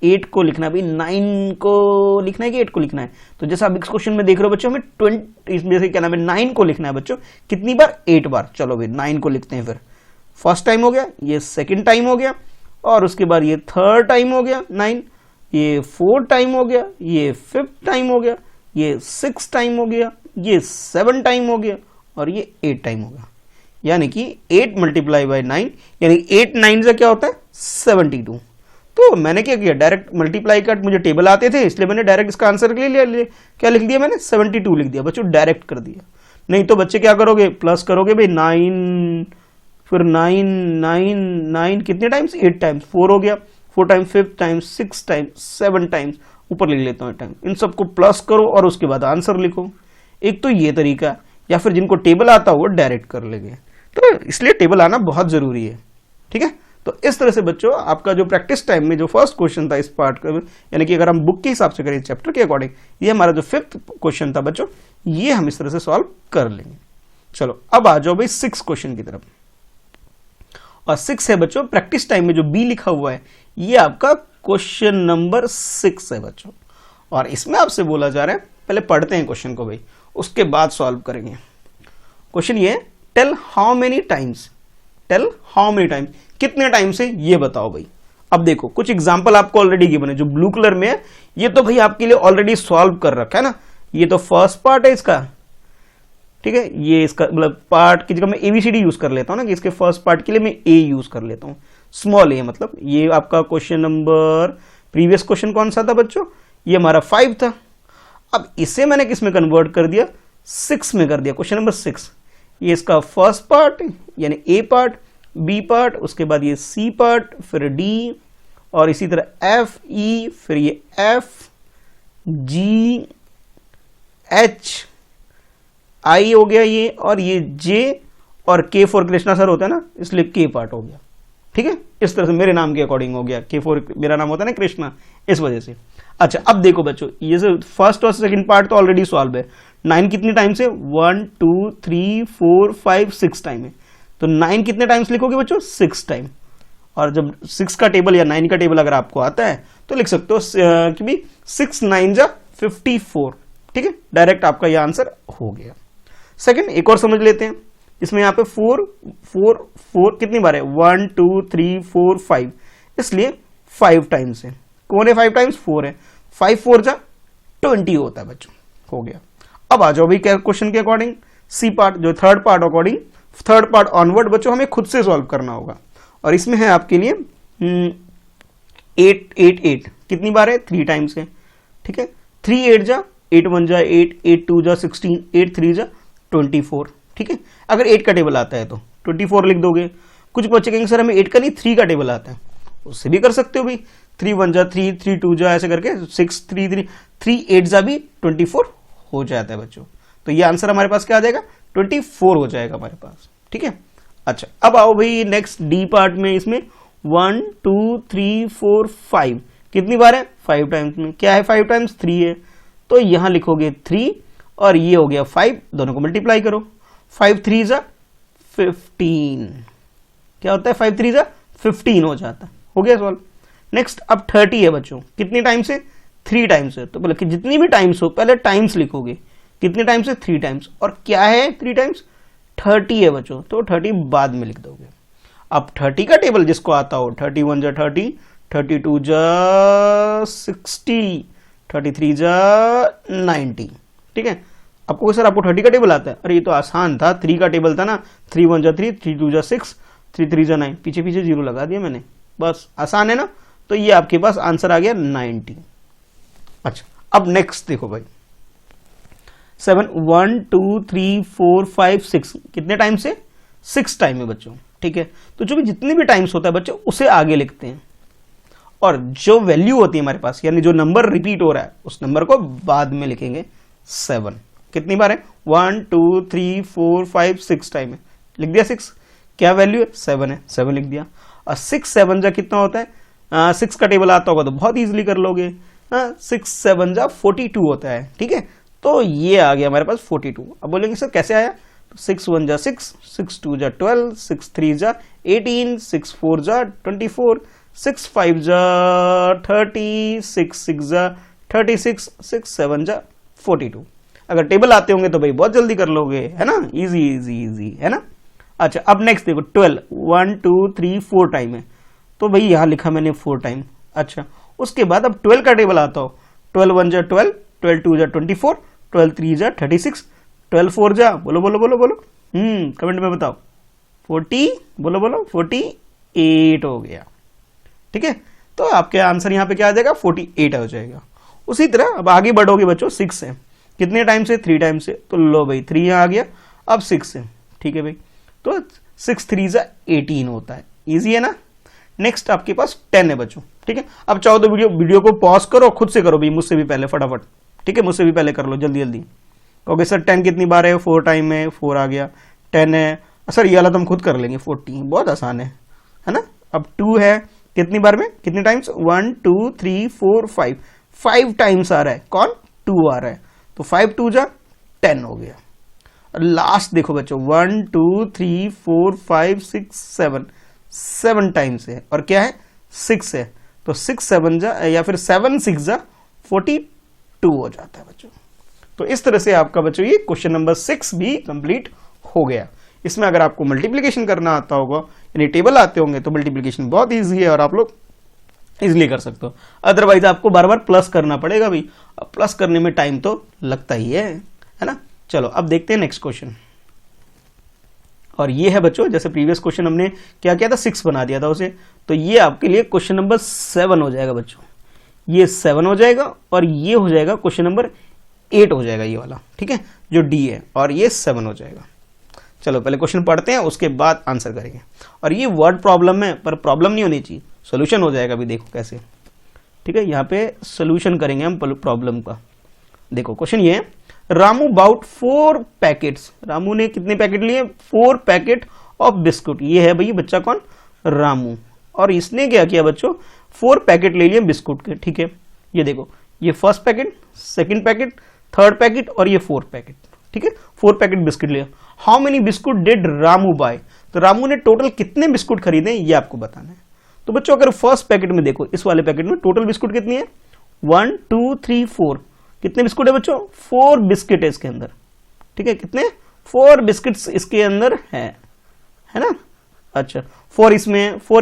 8 को लिखना है भाई, 9 को लिखना है कि 8 को लिखना है? तो जैसा आप इस क्वेश्चन में देख रहे हो बच्चों, हमें 20 जैसे क्या नाम है 9 को लिखना है बच्चों। कितनी बार? 8 बार। चलो भाई 9 को लिखते हैं। फिर फर्स्ट टाइम हो गया, ये सेकंड टाइम हो गया, और उसके बाद ये थर्ड टाइम हो गया 9, ये 4 टाइम हो गया, ये 5th टाइम हो गया, ये 6 टाइम हो गया, ये 7 टाइम हो गया, और ये 8 टाइम हो गया। यानी कि 8 मल्टीप्लाई बाई 9, यानी 8 9 से क्या होता है? 72। तो मैंने क्या किया? डायरेक्ट मल्टीप्लाई का मुझे टेबल आते थे, इसलिए मैंने डायरेक्ट इसका आंसर के लिए क्या लिख दिया मैंने? 72 लिख दिया बच्चों, डायरेक्ट कर दिया। नहीं तो बच्चे क्या करोगे? प्लस करोगे भाई 9, फिर 9 9 9 कितने टाइम्स? 8 टाइम्स। 4 हो गया, 4 times, 5th times, 6 times, 7 times, ऊपर लिख लेता हूँ टाइम। इन सबको प्लस करो और उसके बाद आंसर लिखो। एक तो ये तरीका, या फिर जिनको टेबल आता हो वो डायरेक्ट कर लेंगे। तो इसलिए टेबल आना बहुत जरूरी है, ठीक है। तो इस तरह से बच्चों आपका जो प्रैक्टिस टाइम में जो फर्स्ट क्वेश्चन था इस पार्ट का, यानी कि अगर हम बुक के हिसाब से करें चैप्टर के अकॉर्डिंग, ये हमारा जो 5th क्वेश्चन था बच्चों, ये हम इस तरह से सॉल्व कर लेंगे। चलो अब आ जाओ भाई 6th क्वेश्चन की तरफ। और 6 है बच्चों, प्रैक्टिस टाइम में जो बी लिखा हुआ है ये आपका क्वेश्चन नंबर 6 है बच्चों। और इसमें आपसे बोला जा रहा है, पहले पढ़ते हैं क्वेश्चन को भाई, उसके बाद सॉल्व करेंगे। क्वेश्चन ये, tell how many times, tell how many times, कितने टाइम से ये बताओ भाई। अब देखो कुछ एग्जांपल आपको ऑलरेडी गिवन है, जो ब्लू कलर में है ये तो भाई आपके लिए ऑलरेडी सॉल्व कर रखा है ना। ये तो फर्स्ट पार्ट है इसका, ठीक है, ये इसका मतलब पार्ट की जगह मैं एबीसीडी यूज कर लेता हूं ना, कि इसके फर्स्ट पार्ट के लिए मैं ए यूज कर लेता हूं, स्मॉल ए मतलब। ये आपका क्वेश्चन नंबर, प्रीवियस क्वेश्चन कौन सा था बच्चों? ये हमारा 5 था। अब इसे मैंने किस में कन्वर्ट कर दिया, 6 में कर दिया, क्वेश्चन नंबर 6। ये इसका फर्स्ट पार्ट यानी ए पार्ट, बी पार्ट, उसके बाद ये सी पार्ट, फिर डी, और इसी तरह एफ ई, फिर ये एफ जी एच आई हो गया ये, और ये जे, और के फॉर कृष्णा सर होता है ना, इसलिए के पार्ट हो गया। ठीक है, इस तरह से मेरे नाम के अकॉर्डिंग हो गया, के फॉर मेरा नाम होता है ना कृष्णा, इस वजह से। अच्छा, अब देखो बच्चों, ये जो फर्स्ट और सेकंड पार्ट तो ऑलरेडी सॉल्व है। 9 कितने टाइम से, 1 2 3 4 5 6 टाइम है, तो 9 कितने टाइम्स लिखोगे बच्चों, 6 टाइम। और जब 6 का टेबल या 9 का टेबल अगर आपको आता है तो लिख सकते हो कि भी 6 9 जा 54। ठीक है, डायरेक्ट आपका यह आंसर हो गया। सेकंड एक और समझ लेते हैं, इसमें यहाँ पे 4 कितनी बार है, 1 2 3 4 5, इसलिए 5 टाइम्स है। कौन है 5 टाइम्स, 4 है। 5 4 जा 20 होता है बच्चों, हो गया। अब आ जाओ भाई क्या क्वेश्चन के अकॉर्डिंग, सी पार्ट जो third part according, third part onward बच्चों हमें खुद से सॉल्व करना होगा। और इसमें है आपके लिए 8 8 8 कितनी बार है, 3 टाइम्स है। ठीक है, 3 8 जा 8 1 जा 8, 8 2 जा 16, 8 3 जा 24। ठीक है, अगर 8 का टेबल आता है तो 24 लिख दोगे। कुछ बच्चे कहेंगे सर हमें 8 का नहीं 3 का टेबल आता है, उससे भी कर सकते हो भाई, 3 1 जा 3, 3 2 जा, ऐसे करके 6 3 3 3 8 जा भी 24 हो जाता है बच्चों। तो ये आंसर हमारे पास क्या आ जाएगा, 24 हो जाएगा हमारे पास। ठीक है, अच्छा अब आओ भाई नेक्स्ट डी पार्ट में, इसमें 1 2 3 4 5 कितनी बार है, 5 टाइम्स में। क्या है 5 टाइम्स, 3 है, तो यहां लिखोगे 3 और ये हो गया 5, दोनों को मल्टीप्लाई करो, 5 3 जा 15, क्या होता है 5 3 जा 15 हो जाता है, हो गया सॉल्व। नेक्स्ट अब 30 है बच्चों, कितनी टाइम्स है, 3 टाइम्स है, तो बोले कि जितनी भी टाइम्स हो पहले टाइम्स लिखोगे, कितने टाइम्स है 3 टाइम्स, और क्या है 3 टाइम्स 30 है बच्चों, तो 30 बाद में लिख दोगे। अब 30 का टेबल जिसको आता हो, 31 जा 30, 32 जा 60, 33 जा 90। ठीक है, आपको सर आपको 30 का टेबल आता है, अरे ये तो आसान था, 3 का टेबल था ना, 3 1 जा 3, 3 2 जा 6, 3 3 जा 9, पीछे पीछे 0 लगा दिया मैंने, बस आसान है ना, तो ये आपके पास आंसर आ गया 90। अच्छा अब नेक्स्ट देखो भाई 7 1 2 3 4 5 6 कितने टाइम से, 6 टाइम है बच्चों। ठीक है, तो जो भी जितने भी टाइम्स होता है बच्चों उसे आगे लिखते हैं, और जो वैल्यू होती है हमारे पास यानी जो नंबर रिपीट हो रहा है उस नंबर को बाद में लिखेंगे। 7 कितनी बार है, 1 2 3 4 5 6 टाइम है, लिख दिया 6, क्या वैल्यू है 7 है, 7 लिख दिया। और 6 7 जा कितना होता है, 6 का टेबल आता होगा तो बहुत इजीली कर लोगे, 6 7 जा 42 होता है। ठीक है, तो ये आ गया हमारे पास 42। अब बोलेंगे सर कैसे आया, तो 6 1 जा 6, 6 2 जा 12, 6 3 जा 18, 6 4 जा 24, 6 5 जा 30, 6 6 जा 36, 6 7 जा 42। अगर टेबल आते होंगे तो भाई बहुत जल्दी कर लोगे, है ना, इजी इजी इजी, है ना। अच्छा अब नेक्स्ट देखो 12 1 2 3 4 टाइम है, तो भाई यहां लिखा मैंने 4 टाइम। अच्छा उसके बाद अब 12 का टेबल आता हो, 12 1 जा 12, 12 2 जा 24, 12 3 जा 36, 12 4 जा बोलो बोलो बोलो बोलो, कमेंट में बताओ, 40 बोलो बोलो 48 हो गया। ठीक है, तो आपके आंसर यहाँ पे क्या आ जाएगा 48 हो जाएगा। उसी तरह अब आगे बढ़ोगे बच्चों, 6 है, कितने टाइम से, 3 टाइम से, तो लो भाई 3 यहाँ आ गया, अब 6 है। ठीक है भाई, तो 6 3 जा 18 होता है, इजी है ना। नेक्स्ट आपके पास 10 है बच्चों। ठीक है, अब चाहो तो वीडियो को पॉज करो, खुद से करो भाई, मुझसे भी पहले फटाफट। ठीक है, मुझसे भी पहले कर लो जल्दी जल्दी। ओके सर 10 कितनी बार है, 4 टाइम में, 4 आ गया। 10 है सर, ये वाला तो हम खुद कर लेंगे, 40 बहुत आसान है ना। अब 2 है, कितनी बार में, कितने टाइम्स, 1 2 3 4 5, 5 टाइम्स आ रहा है, कौन 2 आ रहा है, तो 5 2 जा 10 हो गया। लास्ट देखो बच्चों 1 2 3 4 5 6 7, 7 टाइम्स है, और क्या है 6 है, तो 6 7 जा या फिर 7 6 जा 42 हो जाता है बच्चों। तो इस तरह से आपका बच्चों ये क्वेश्चन नंबर 6 भी कंप्लीट हो गया। इसमें अगर आपको मल्टीप्लिकेशन करना आता होगा यानी टेबल आते होंगे तो मल्टीप्लिकेशन बहुत इजी है और आप लोग इजिली कर सकते हो। अदरवाइज आपको बार बार प्लस करना पड़ेगा भी, प्लस करने में टाइम तो लगता ही है ना। चलो अब देखते हैं नेक्स्ट क्वेश्चन, और ये है बच्चों जैसे प्रीवियस क्वेश्चन हमने क्या किया था, 6 बना दिया था उसे, तो ये आपके लिए क्वेश्चन नंबर 7 हो जाएगा बच्चों। ये 7 हो जाएगा और ये हो जाएगा क्वेश्चन नंबर 8 हो जाएगा ये वाला, ठीक है, जो डी है, और ये 7 हो जाएगा। चलो पहले क्वेश्चन पढ़ते हैं, उसके बाद आंसर करेंगे। और ये वर्ड प्रॉब्लम है, पर प्रॉब्लम नहीं होनी चाहिए, सोल्यूशन हो जाएगा। अभी देखो कैसे, ठीक है, यहाँ पे सोल्यूशन करेंगे हम प्रॉब्लम का। देखो क्वेश्चन ये है, रामू बाउट 4 पैकेट्स, रामू ने कितने पैकेट लिए? 4 पैकेट ऑफ बिस्कुट। ये है भाई बच्चा कौन? रामू। और इसने क्या किया बच्चों? 4 पैकेट ले लिए बिस्कुट के, ठीक है। ये देखो, ये first packet, second packet, third packet और ये 4 पैकेट, ठीक है, 4 पैकेट बिस्कुट लिया। How many biscuit did Ramu buy? तो रामू ने टोटल कितने बिस्कुट खरीदे ये आपको बताना है। तो बच्चों अगर फर्स्ट पैकेट में देखो, इस वाले पैकेट में टोटल बिस्कुट कितनी है? 1 2 3 4। कितने बिस्कुट है बच्चों? 4 बिस्किट है इसके अंदर, ठीक है। कितने? 4 बिस्किट्स इसके अंदर है ना। अच्छा, 4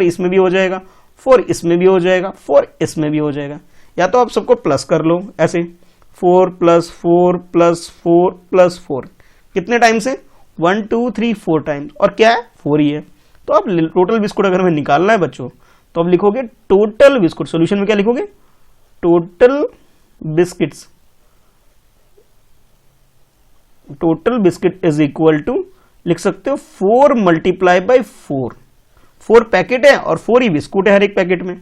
इसमें भी हो जाएगा, 4 इसमें भी हो जाएगा, 4 इसमें भी हो जाएगा। या तो आप सबको प्लस कर लो ऐसे, 4 + 4 + 4 + 4। कितने टाइम्स है? 1 2 3 4 टाइम्स। और क्या है? 4 ही है। तो अब टोटल बिस्कुट अगर हमें निकालना है बच्चों, तो अब लिखोगे टोटल बिस्कुट। सोल्यूशन में क्या लिखोगे? Total biscuits, total biscuit is equal to, लिख सकते हो 4 × 4। 4 पैकेट है और 4 ही बिस्कुट है हर एक पैकेट में।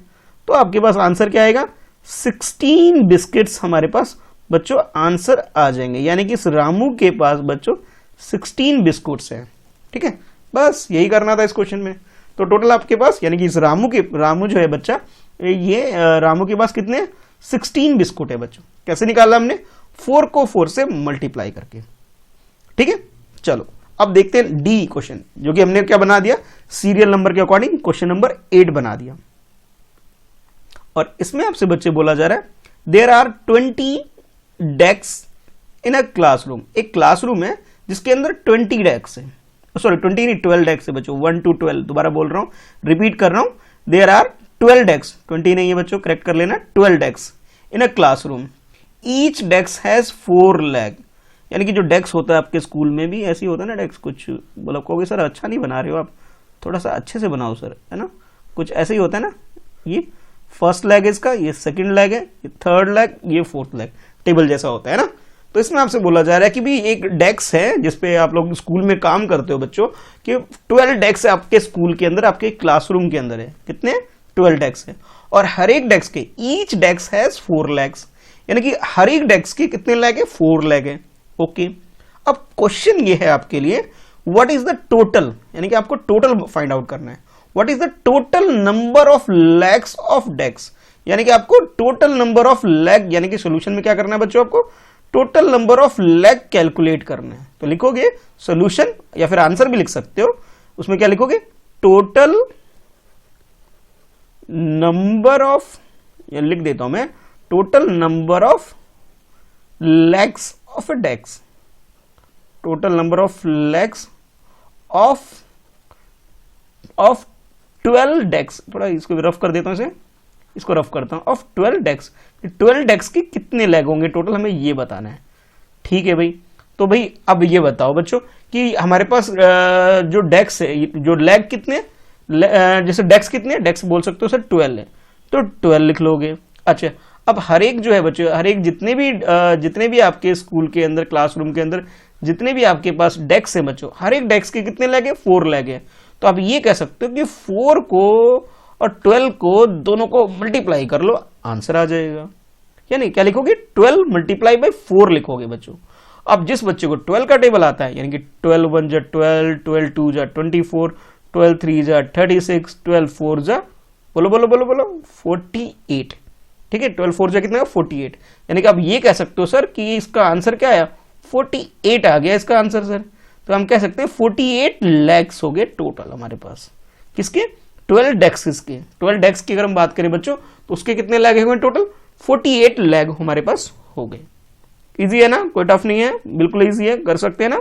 तो आपके पास आंसर क्या आएगा? 16 बिस्किट्स हमारे पास बच्चों आंसर आ जाएंगे। यानी कि इस रामू के पास बच्चों 16 बिस्कुट्स हैं, ठीक है। बस यही करना था इस क्वेश्चन में। तो टोटल आपके पास, यानी कि इस रामू जो है बच्चा, ये रामू के पास कितने? 16 बिस्कुट है बच्चों। कैसे निकाला हमने? 4 को 4 से मल्टीप्लाई करके, ठीक है। चलो अब देखते हैं डी क्वेश्चन, जो कि हमने क्या बना दिया? सीरियल नंबर के अकॉर्डिंग क्वेश्चन नंबर 8 बना दिया। और इसमें आपसे बच्चे बोला जा रहा है, there are 20 desk in a classroom. एक क्लासरूम है जिसके अंदर 20 डेस्क है, सॉरी 20 नहीं 12 डेस्क है बच्चों, 1 to 12। दोबारा बोल रहा हूं, रिपीट कर रहा हूं, देयर आर 12 डेस्क, 20 नहीं है बच्चों, करेक्ट कर लेना, 12 desk in a classroom. Each desk has 4 leg. यानी कि जो डेस्क होता है आपके स्कूल में भी ऐसे ही होता है ना डेस्क। कुछ बोला कहोगे सर अच्छा नहीं बना रहे हो आप, थोड़ा सा अच्छे से बनाओ सर, है ना। कुछ ऐसे ही होता है ना, ये फर्स्ट लेग इसका, ये सेकंड लेग है, ये थर्ड लेग, ये फोर्थ लेग, टेबल जैसा होता है ना। तो इसमें आपसे बोला जा रहा है कि भी एक डेस्क है जिसपे आप लोग स्कूल में काम करते हो बच्चों, कि 12 डेस्क है आपके स्कूल के अंदर, आपके क्लासरूम के अंदर है। कितने? 12 डेस्क है। और हर एक डेस्क के, ईच डेस्क हैज 4 लेग्स, यानी कि हर एक डेस्क के कितने लेग है? 4 लेग है। ओके, अब क्वेश्चन ये है आपके लिए, व्हाट इज द टोटल, यानी कि आपको टोटल फाइंड आउट करना है। What is the total number of legs of desk, यानी कि आपको टोटल नंबर ऑफ लेग, यानी कि सॉल्यूशन में क्या करना है बच्चों? आपको total number of leg calculate करना है। तो लिखोगे सॉल्यूशन, या फिर आंसर भी लिख सकते हो। उसमें क्या लिखोगे? टोटल नंबर ऑफ, लिख देता हूं मैं, total number of legs of a desk, total number of legs of 12 decks। थोड़ा इसको रफ कर देता हूं, इसे इसको रफ करता हूं। ऑफ 12 decks, 12 decks की कितने लेग होंगे टोटल, हमें ये बताना है, ठीक है भाई। तो भाई अब ये बताओ बच्चों कि हमारे पास जो डेस्क है, जो लेग कितने, जैसे डेस्क कितने, डेस्क बोल सकते हो सर 12 है, तो 12 लिख लोगे। अच्छा, अब हर एक जो है बच्चों, हर एक जितने भी आपके स्कूल के अंदर, क्लासरूम के अंदर जितने भी आपके पास डेस्क है बच्चों, हर एक डेस्क के कितने लेग है? 4 लेग है। तो आप ये कह सकते हो कि 4 को और 12 को दोनों को मल्टीप्लाई कर लो, आंसर आ जाएगा। यानी क्या लिखोगे? 12 × 4 लिखोगे बच्चों। अब जिस बच्चे को 12 का टेबल आता है, यानी कि 12 × 1 = 12, 12 × 2 = 24, 12 × 3 = 36, 12 × 4 = बोलो बोलो बोलो बोलो 48, ठीक है। 12 × 4 = कितना है? 48। यानी कि आप ये कह सकते हो सर कि इसका आंसर क्या आया? 48 आ गया इसका आंसर सर। तो हम कह सकते हैं 48 लेग्स हो गए टोटल हमारे पास, किसके? 12 डेस्क के। 12 डेस्क की अगर हम बात करें बच्चों, तो उसके कितने लेग हो गए टोटल? 48 लेग हमारे पास हो गए। इजी है ना, कोई टफ नहीं है, बिल्कुल इजी है, कर सकते हैं ना।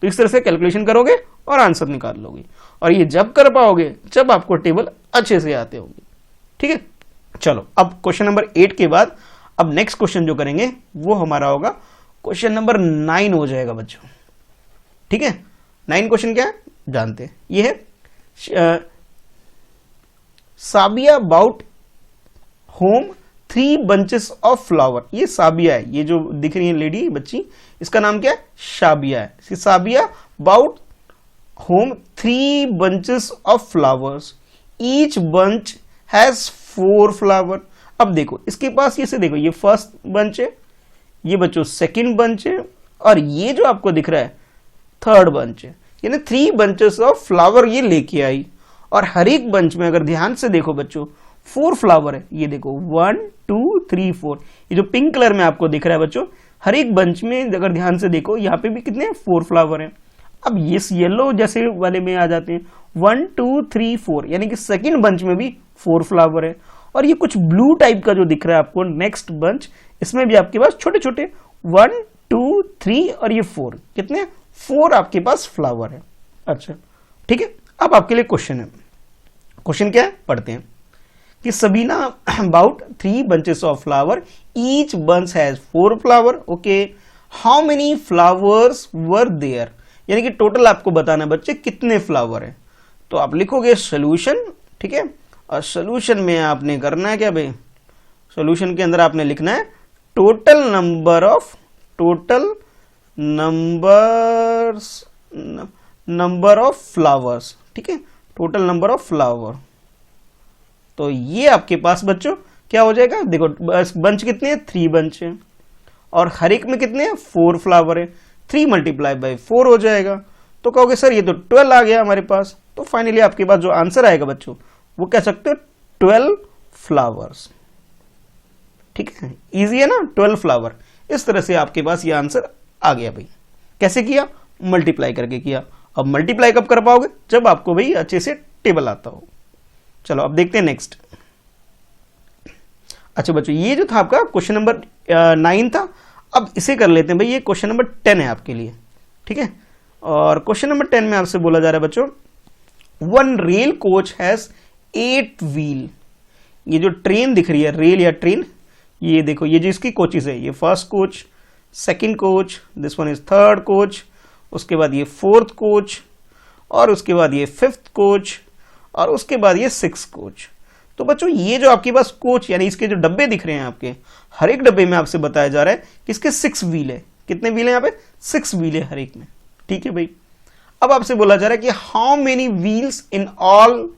तो इस तरह से कैलकुलेशन करोगे और आंसर निकाल लोगे। और ये जब कर पाओगे जब आपको टेबल अच्छे से आते होंगे, ठीक है। चलो अब क्वेश्चन नंबर 8 के बाद अब नेक्स्ट क्वेश्चन जो करेंगे वो हमारा होगा क्वेश्चन नंबर 9 हो जाएगा बच्चों, ठीक है। 9 क्वेश्चन क्या है जानते हैं, ये है Sabiya bought home 3 bunches of flower. ये साबिया है, ये जो दिख रही है लेडी बच्ची, इसका नाम क्या है? शाबिया है। Sabiya bought home 3 bunches of flowers, each bunch has 4 flower। अब देखो इसके पास ये से देखो, ये फर्स्ट बंच है, ये बच्चों सेकंड बंच है, और ये जो आपको दिख रहा है थर्ड बंच है, यानी 3 bunches ऑफ फ्लावर ये लेके आई। और हर एक बंच में अगर ध्यान से देखो बच्चों 4 फ्लावर है। ये देखो 1 2 3 4, ये जो पिंक कलर में आपको दिख रहा है बच्चों, हर एक बंच में अगर ध्यान से देखो यहाँ पे भी कितने 4 फ्लावर हैं। अब इस येलो जैसे वाले में आ जाते हैं 1 2 3 4, यानी कि सेकंड बंच में भी 4 फ्लावर है। और ये कुछ ब्लू टाइप का जो दिख रहा है आपको नेक्स्ट बंच, इसमें भी आपके पास छोटे छोटे 1 2 3 और ये 4, कितने 4 आपके पास फ्लावर है। अच्छा ठीक है, अब आपके लिए क्वेश्चन है। क्वेश्चन क्या है पढ़ते हैं कि Sabina about 3 bunches of flower, each bunch has 4 flower. Okay, how many flowers were there, यानी कि टोटल आपको बताना है बच्चे कितने फ्लावर है। तो आप लिखोगे सोल्यूशन, ठीक है, और सोल्यूशन में आपने करना है क्या भाई, सोल्यूशन के अंदर आपने लिखना है टोटल नंबर ऑफ फ्लावर्स, ठीक है, टोटल नंबर ऑफ फ्लावर। तो ये आपके पास बच्चों क्या हो जाएगा, देखो बंच कितने हैं 3 बंच है, और हर एक में कितने हैं 4 फ्लावर है, 3 मल्टीप्लाई बाई 4 हो जाएगा। तो कहोगे सर ये तो 12 आ गया हमारे पास। तो फाइनली आपके पास जो आंसर आएगा बच्चों वो कह सकते हो 12 फ्लावर्स। ठीक है, इजी है ना, 12 फ्लावर। इस तरह से आपके पास ये आंसर आ गया भाई। कैसे किया, मल्टीप्लाई करके किया। अब मल्टीप्लाई कब कर पाओगे, जब आपको भाई अच्छे से टेबल आता हो। चलो अब देखते हैं नेक्स्ट। अच्छा बच्चों, ये जो था आपका क्वेश्चन नंबर 9 था। अब इसे कर लेते हैं भाई, ये क्वेश्चन नंबर 10 है आपके लिए, ठीक है। और क्वेश्चन नंबर 10 में आपसे बोला जा रहा है बच्चों, 1 रेल कोच हैज 8 व्हील। ये जो ट्रेन दिख रही है, रेल या ट्रेन, ये देखो ये जो इसकी कोचेस है, ये first coach, second coach, this one is third coach, उसके बाद ये फोर्थ कोच, और उसके बाद ये फिफ्थ कोच, और उसके बाद ये 6th कोच। तो बच्चों ये जो आपके पास कोच यानी इसके जो डब्बे दिख रहे हैं आपके, हर एक डब्बे में आपसे बताया जा रहा है कि इसके 6 व्हील है। कितने व्हील है यहाँ पे, 6 व्हील है हर एक में, ठीक है भाई। अब आपसे बोला जा रहा है कि how many wheels in all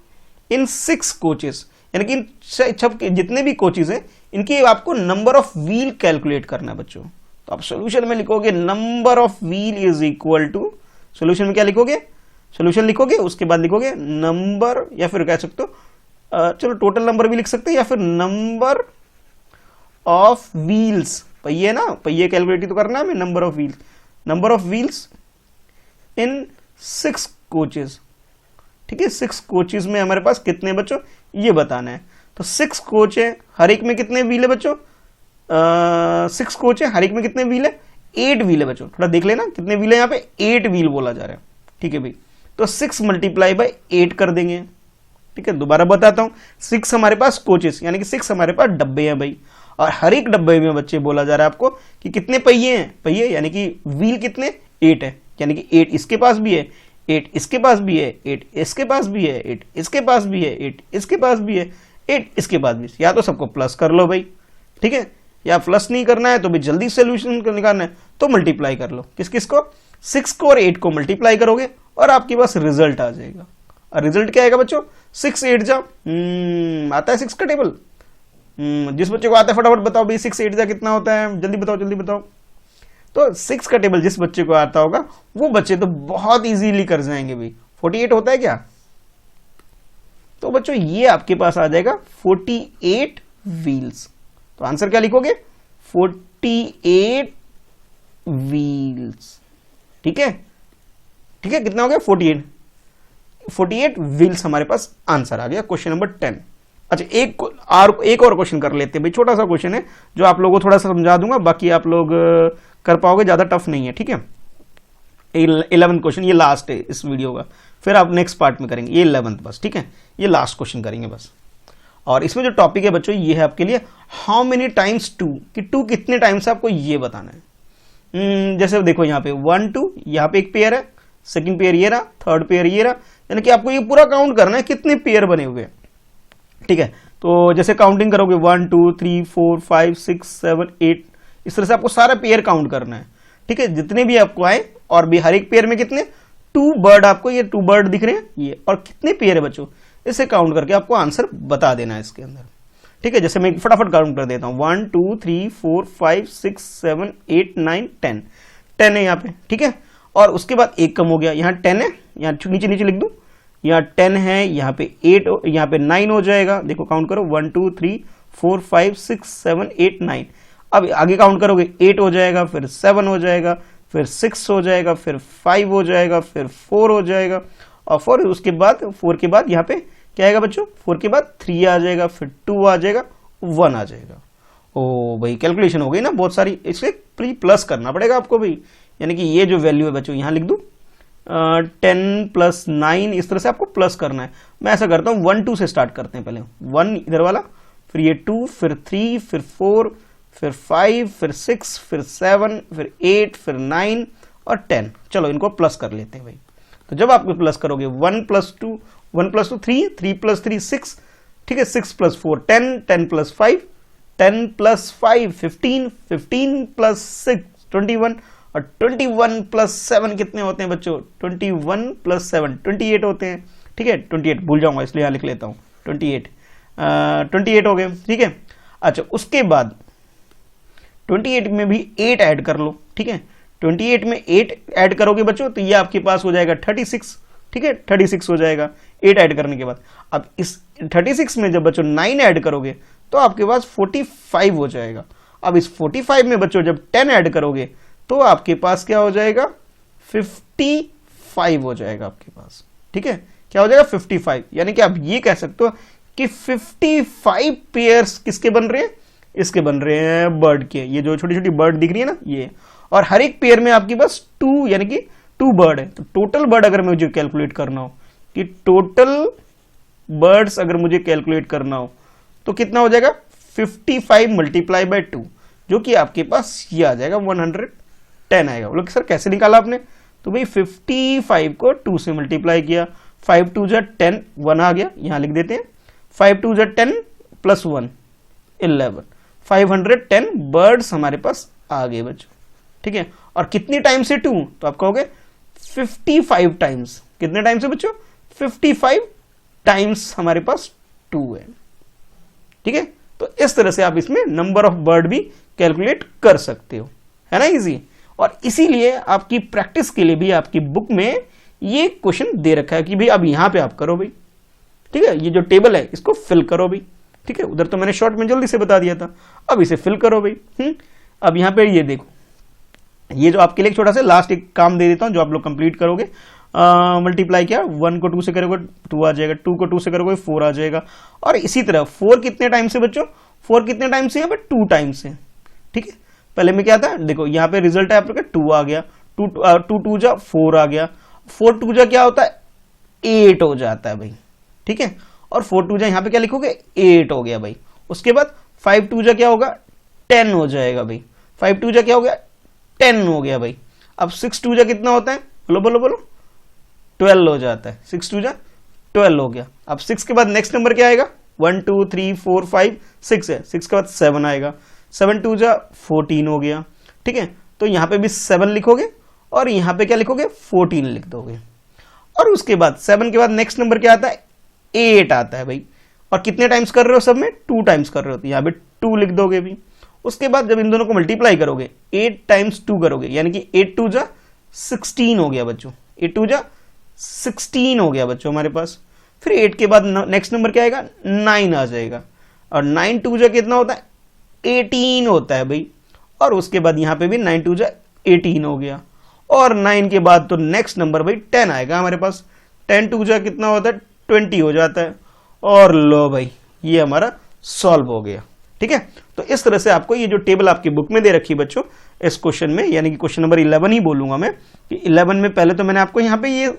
in 6 coaches, यानी कि इन सब जितने भी कोचेस हैं इनके आपको नंबर ऑफ व्हील कैलकुलेट करना है बच्चों। तो आप सोल्यूशन में लिखोगे number of wheel is equal to, solution में क्या लिखोगे, सोल्यूशन लिखोगे, उसके बाद लिखोगे नंबर, या फिर कह सकते हो चलो टोटल नंबर भी लिख सकते हैं, या फिर नंबर ऑफ व्हील्स, पहिए ना, पहिए कैलकुलेट तो करना है हमें, number of wheels in 6 coaches, ठीक है। 6 कोचेस में हमारे पास कितने बच्चों ये बताना है। तो 6 कोच है, हर एक में कितने व्हील है बच्चों, 6 कोच है, हर एक में कितने व्हील है, 8 व्हील है बच्चों। थोड़ा देख लेना कितने व्हील है यहाँ पे, 8 व्हील बोला जा रहा है, ठीक है भाई। तो 6 मल्टीप्लाई बाई 8 कर देंगे, ठीक है। दोबारा बताता हूं, 6 हमारे पास कोचेस यानी कि 6 हमारे पास डब्बे हैं भाई, और हर एक डब्बे में बच्चे बोला जा रहा है आपको कि कितने पहिए हैं, पहिए यानी कि व्हील कितने 8 है, यानी कि 8 इसके पास भी है, 8 इसके पास भी है, 8 इसके पास भी है, 8 इसके पास भी है, 8 इसके पास भी है, 8 इसके पास भी। या तो सबको प्लस कर लो भाई, ठीक है, या प्लस नहीं करना है तो भी जल्दी सोल्यूशन निकालना है तो मल्टीप्लाई कर लो। किस किस को, 6 को और 8 को मल्टीप्लाई करोगे और आपके पास रिजल्ट आ जाएगा। और रिजल्ट क्या आएगा बच्चों, 6 8 जा, आता है 6 का टेबल, जिस बच्चे को आता है फटाफट बताओ भाई 6 8 जा कितना होता है, जल्दी बताओ जल्दी बताओ। तो 6 का टेबल जिस बच्चे को आता होगा वो बच्चे तो बहुत इजीली कर जाएंगे भाई। 48 होता है क्या, तो बच्चों ये आपके पास आ जाएगा 48 व्हील्स। तो आंसर क्या लिखोगे, 48 व्हील्स, ठीक है, ठीक है। कितना हो गया 48 व्हील्स हमारे पास आंसर आ गया क्वेश्चन नंबर 10। अच्छा एक और क्वेश्चन कर लेते हैं भाई, छोटा सा क्वेश्चन है जो आप लोगों को थोड़ा सा समझा दूंगा, बाकी आप लोग कर पाओगे, ज्यादा टफ नहीं है, ठीक है। 11th क्वेश्चन, ये लास्ट है इस वीडियो का, फिर आप नेक्स्ट पार्ट में करेंगे, ये 11th बस, ठीक है, ये लास्ट क्वेश्चन करेंगे बस। और इसमें जो टॉपिक है बच्चों ये है आपके लिए हाउ मेनी टाइम्स 2, कि 2 कितने टाइम्स आपको ये बताना है। जैसे देखो यहाँ पे 1 2, यहाँ पे एक पेयर है, सेकंड पेयर ये रहा, थर्ड पेयर ये रहा, यानी कि आपको ये पूरा काउंट करना है कितने पेयर बने हुए हैं, ठीक है। तो जैसे काउंटिंग करोगे 1 2 3 4 5 6 7 8, इस तरह से आपको सारा पेयर काउंट करना है। ठीक है, जितने भी आपको आए, और भी हर एक पेयर में कितने 2 बर्ड, आपको ये 2 बर्ड दिख रहे हैं ये, और कितने पेयर है बच्चों, इसे काउंट करके आपको आंसर बता देना है इसके अंदर। ठीक है, जैसे मैं फटाफट काउंट कर देता हूं 1 2 3 4 5 6 7 8 9 10, 10 है यहाँ पे। ठीक है, और उसके बाद एक कम हो गया, यहाँ 10 है, यहाँ नीचे नीचे लिख दूं, यहाँ 10 है, यहाँ पे 8, यहाँ पे 9 हो जाएगा। देखो काउंट करो 1 2 3 4 5 6 7 8 9, अब आगे काउंट करोगे 8 हो जाएगा, फिर 7 हो जाएगा, फिर 6 हो जाएगा, फिर 5 हो जाएगा, फिर 4 हो जाएगा, और 4 उसके बाद 4 के बाद यहाँ पे क्या आएगा बच्चों, 4 के बाद 3 आ जाएगा, फिर 2 आ जाएगा, 1 आ जाएगा। ओ भाई कैलकुलेशन हो गई ना बहुत सारी, इससे प्लस करना पड़ेगा आपको भाई, यानी कि ये जो वैल्यू है बच्चों यहाँ लिख दूं 10 + 9, इस तरह से आपको प्लस करना है। मैं ऐसा करता हूँ 1 2 से स्टार्ट करते हैं, पहले 1 इधर वाला, फिर ये 2, फिर 3, फिर 4, फिर 5, फिर 6, फिर 7, फिर 8, फिर 9 और 10। चलो इनको प्लस कर लेते हैं भाई। तो जब आप प्लस करोगे 1 + 2 1 + 2 3, 3 + 3 6, ठीक है, 6 + 4 10, 10 + 5 10 + 5 15, 15 + 6 21, और 21 + 7 कितने होते हैं बच्चों, 21 + 7 28 होते हैं। ठीक है, 28 भूल जाऊंगा इसलिए यहाँ लिख लेता हूँ 28 हो गए। ठीक है, अच्छा उसके बाद 28 में भी 8 ऐड कर लो। ठीक है, 28 में 8 ऐड करोगे बच्चों तो ये आपके पास हो जाएगा 36। ठीक है, 36 हो जाएगा 8 ऐड करने के बाद। अब इस 36 में जब बच्चों 9 ऐड करोगे तो आपके पास 45 हो जाएगा। अब इस 45 में बच्चों जब 10 ऐड करोगे तो आपके पास क्या हो जाएगा 55 हो जाएगा आपके पास। ठीक है, क्या हो जाएगा 55, यानी कि आप ये कह सकते हो कि 55 पेयर्स किसके बन रहे हैं, इसके बन रहे हैं बर्ड के। ये जो छोटी छोटी बर्ड दिख रही है ना ये, और हर एक पेयर में आपके पास 2 यानी कि 2 बर्ड है। तो टोटल बर्ड अगर मुझे कैलकुलेट करना हो कि टोटल बर्ड्स अगर मुझे कैलकुलेट करना हो तो कितना हो जाएगा 55 × 2, जो कि आपके पास ये आ जाएगा 110 आएगा। बोलो सर कैसे निकाला आपने, तो भाई 55 को 2 से मल्टीप्लाई किया, 5 2 जा 10, 1 आ गया, यहां लिख देते हैं 5 2 जा 10 + 1 11, 510 बर्ड्स हमारे पास आ गए बच्चों। ठीक है, और कितनी टाइम से 2, तो आप कहोगे 55 टाइम्स। कितने टाइम से बच्चों 55 टाइम्स हमारे पास 2 है। ठीक है, तो इस तरह से आप इसमें नंबर ऑफ बर्ड भी कैलकुलेट कर सकते हो, है ना इजी। और इसीलिए आपकी प्रैक्टिस के लिए भी आपकी बुक में ये क्वेश्चन दे रखा है कि भाई अब यहां पे आप करो भाई। ठीक है, ये जो टेबल है इसको फिल करो भाई। ठीक है, उधर तो मैंने शॉर्ट में जल्दी से बता दिया था, अब इसे फिल करो भाई। अब यहां पे ये देखो, ये जो आपके लिए छोटा सा लास्ट एक काम दे देता हूं जो आप लोग कंप्लीट करोगे। मल्टीप्लाई किया, 1 को 2 से करोगे 2 आ जाएगा, 2 को 2 से करोगे 4 आ जाएगा, और इसी तरह 4 कितने टाइम से बच्चों, 4 कितने टाइम से, यहाँ पे 2 टाइम से। ठीक है, पहले में क्या था, देखो यहाँ पे रिजल्ट है आपका 2 आ गया, 2 2 जा 4 आ गया, 4 2 जा क्या होता है 8 हो जाता है भाई। ठीक है, और 4 2 जा यहाँ पे क्या लिखोगे 8 हो गया भाई। उसके बाद 5 2 जा क्या होगा 10 हो जाएगा भाई, 5 2 जा क्या हो गया 10 हो गया भाई। अब 6 2 जा कितना होता है, बोलो बोलो बोलो 12 हो जाता है, 6 2 जा 12 हो गया। अब 6 के बाद नेक्स्ट नंबर क्या आएगा, 1 2 3 4 5 6 है, 6 के बाद 7 आएगा, 7 2 जा 14 हो गया। ठीक है, तो यहां पे भी 7 लिखोगे और यहां पे क्या लिखोगे 14 लिख दोगे। और उसके बाद 7 के बाद नेक्स्ट नंबर क्या आता है 8 आता है भाई। और कितने टाइम्स कर रहे हो सब में 2 टाइम्स कर रहे हो, तो यहां पे 2 लिख दोगे भी। उसके बाद जब इन दोनों को मल्टीप्लाई करोगे 8 × 2 करोगे, यानी कि 8 2 जा 16 हो गया बच्चों, 8 2 जा 16 हो गया बच्चों हमारे पास। फिर 8 के बाद नेक्स्ट नंबर क्या आएगा 9 आ जाएगा, और 9 2 जा कितना होता है 18 होता है भाई। और उसके बाद यहां पे भी 9 2 जा 18 हो गया, और 9 के बाद तो नेक्स्ट नंबर भाई 10 आएगा हमारे पास, 10 2 जा कितना होता है 20 हो जाता है। और लो भाई ये हमारा सॉल्व हो गया। ठीक है, तो इस तरह से आपको ये जो टेबल आपकी बुक में दे रखी है बच्चों, इस क्वेश्चन में यानी कि क्वेश्चन नंबर 11 ही बोलूंगा मैं कि 11 में पहले तो मैंने आपको यहाँ पे ये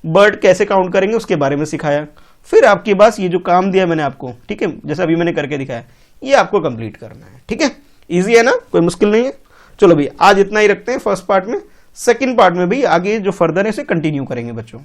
बर्ड कैसे काउंट करेंगे उसके बारे में सिखाया, फिर आपके पास ये जो काम दिया मैंने आपको, ठीक है, जैसा अभी मैंने करके दिखाया, ये आपको कंप्लीट करना है। ठीक है, इजी है ना, कोई मुश्किल नहीं है। चलो भाई आज इतना ही रखते हैं फर्स्ट पार्ट में, सेकंड पार्ट में भी आगे जो फर्दर है इसे कंटिन्यू करेंगे बच्चों।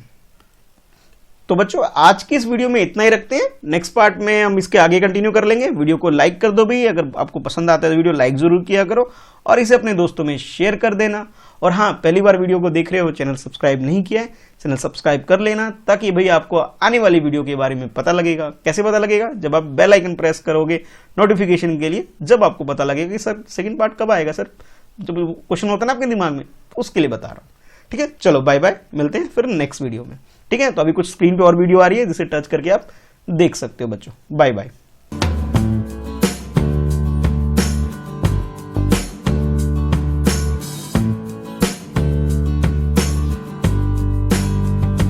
तो बच्चों आज की इस वीडियो में इतना ही रखते हैं, नेक्स्ट पार्ट में हम इसके आगे कंटिन्यू कर लेंगे। वीडियो को लाइक कर दो भाई, अगर आपको पसंद आता है तो वीडियो लाइक जरूर किया करो और इसे अपने दोस्तों में शेयर कर देना। और हाँ, पहली बार वीडियो को देख रहे हो, चैनल सब्सक्राइब नहीं किया है, चैनल सब्सक्राइब कर लेना, ताकि भाई आपको आने वाली वीडियो के बारे में पता लगेगा। कैसे पता लगेगा? जब आप बेल आइकन प्रेस करोगे नोटिफिकेशन के लिए, जब आपको पता लगेगा कि सर सेकंड पार्ट कब आएगा, सर जब क्वेश्चन होता है ना आपके दिमाग में, उसके लिए बता रहा हूँ। ठीक है, चलो बाय बाय, मिलते हैं फिर नेक्स्ट वीडियो में। ठीक है, तो अभी कुछ स्क्रीन पे और वीडियो आ रही है जिसे टच करके आप देख सकते हो बच्चों। Bye bye.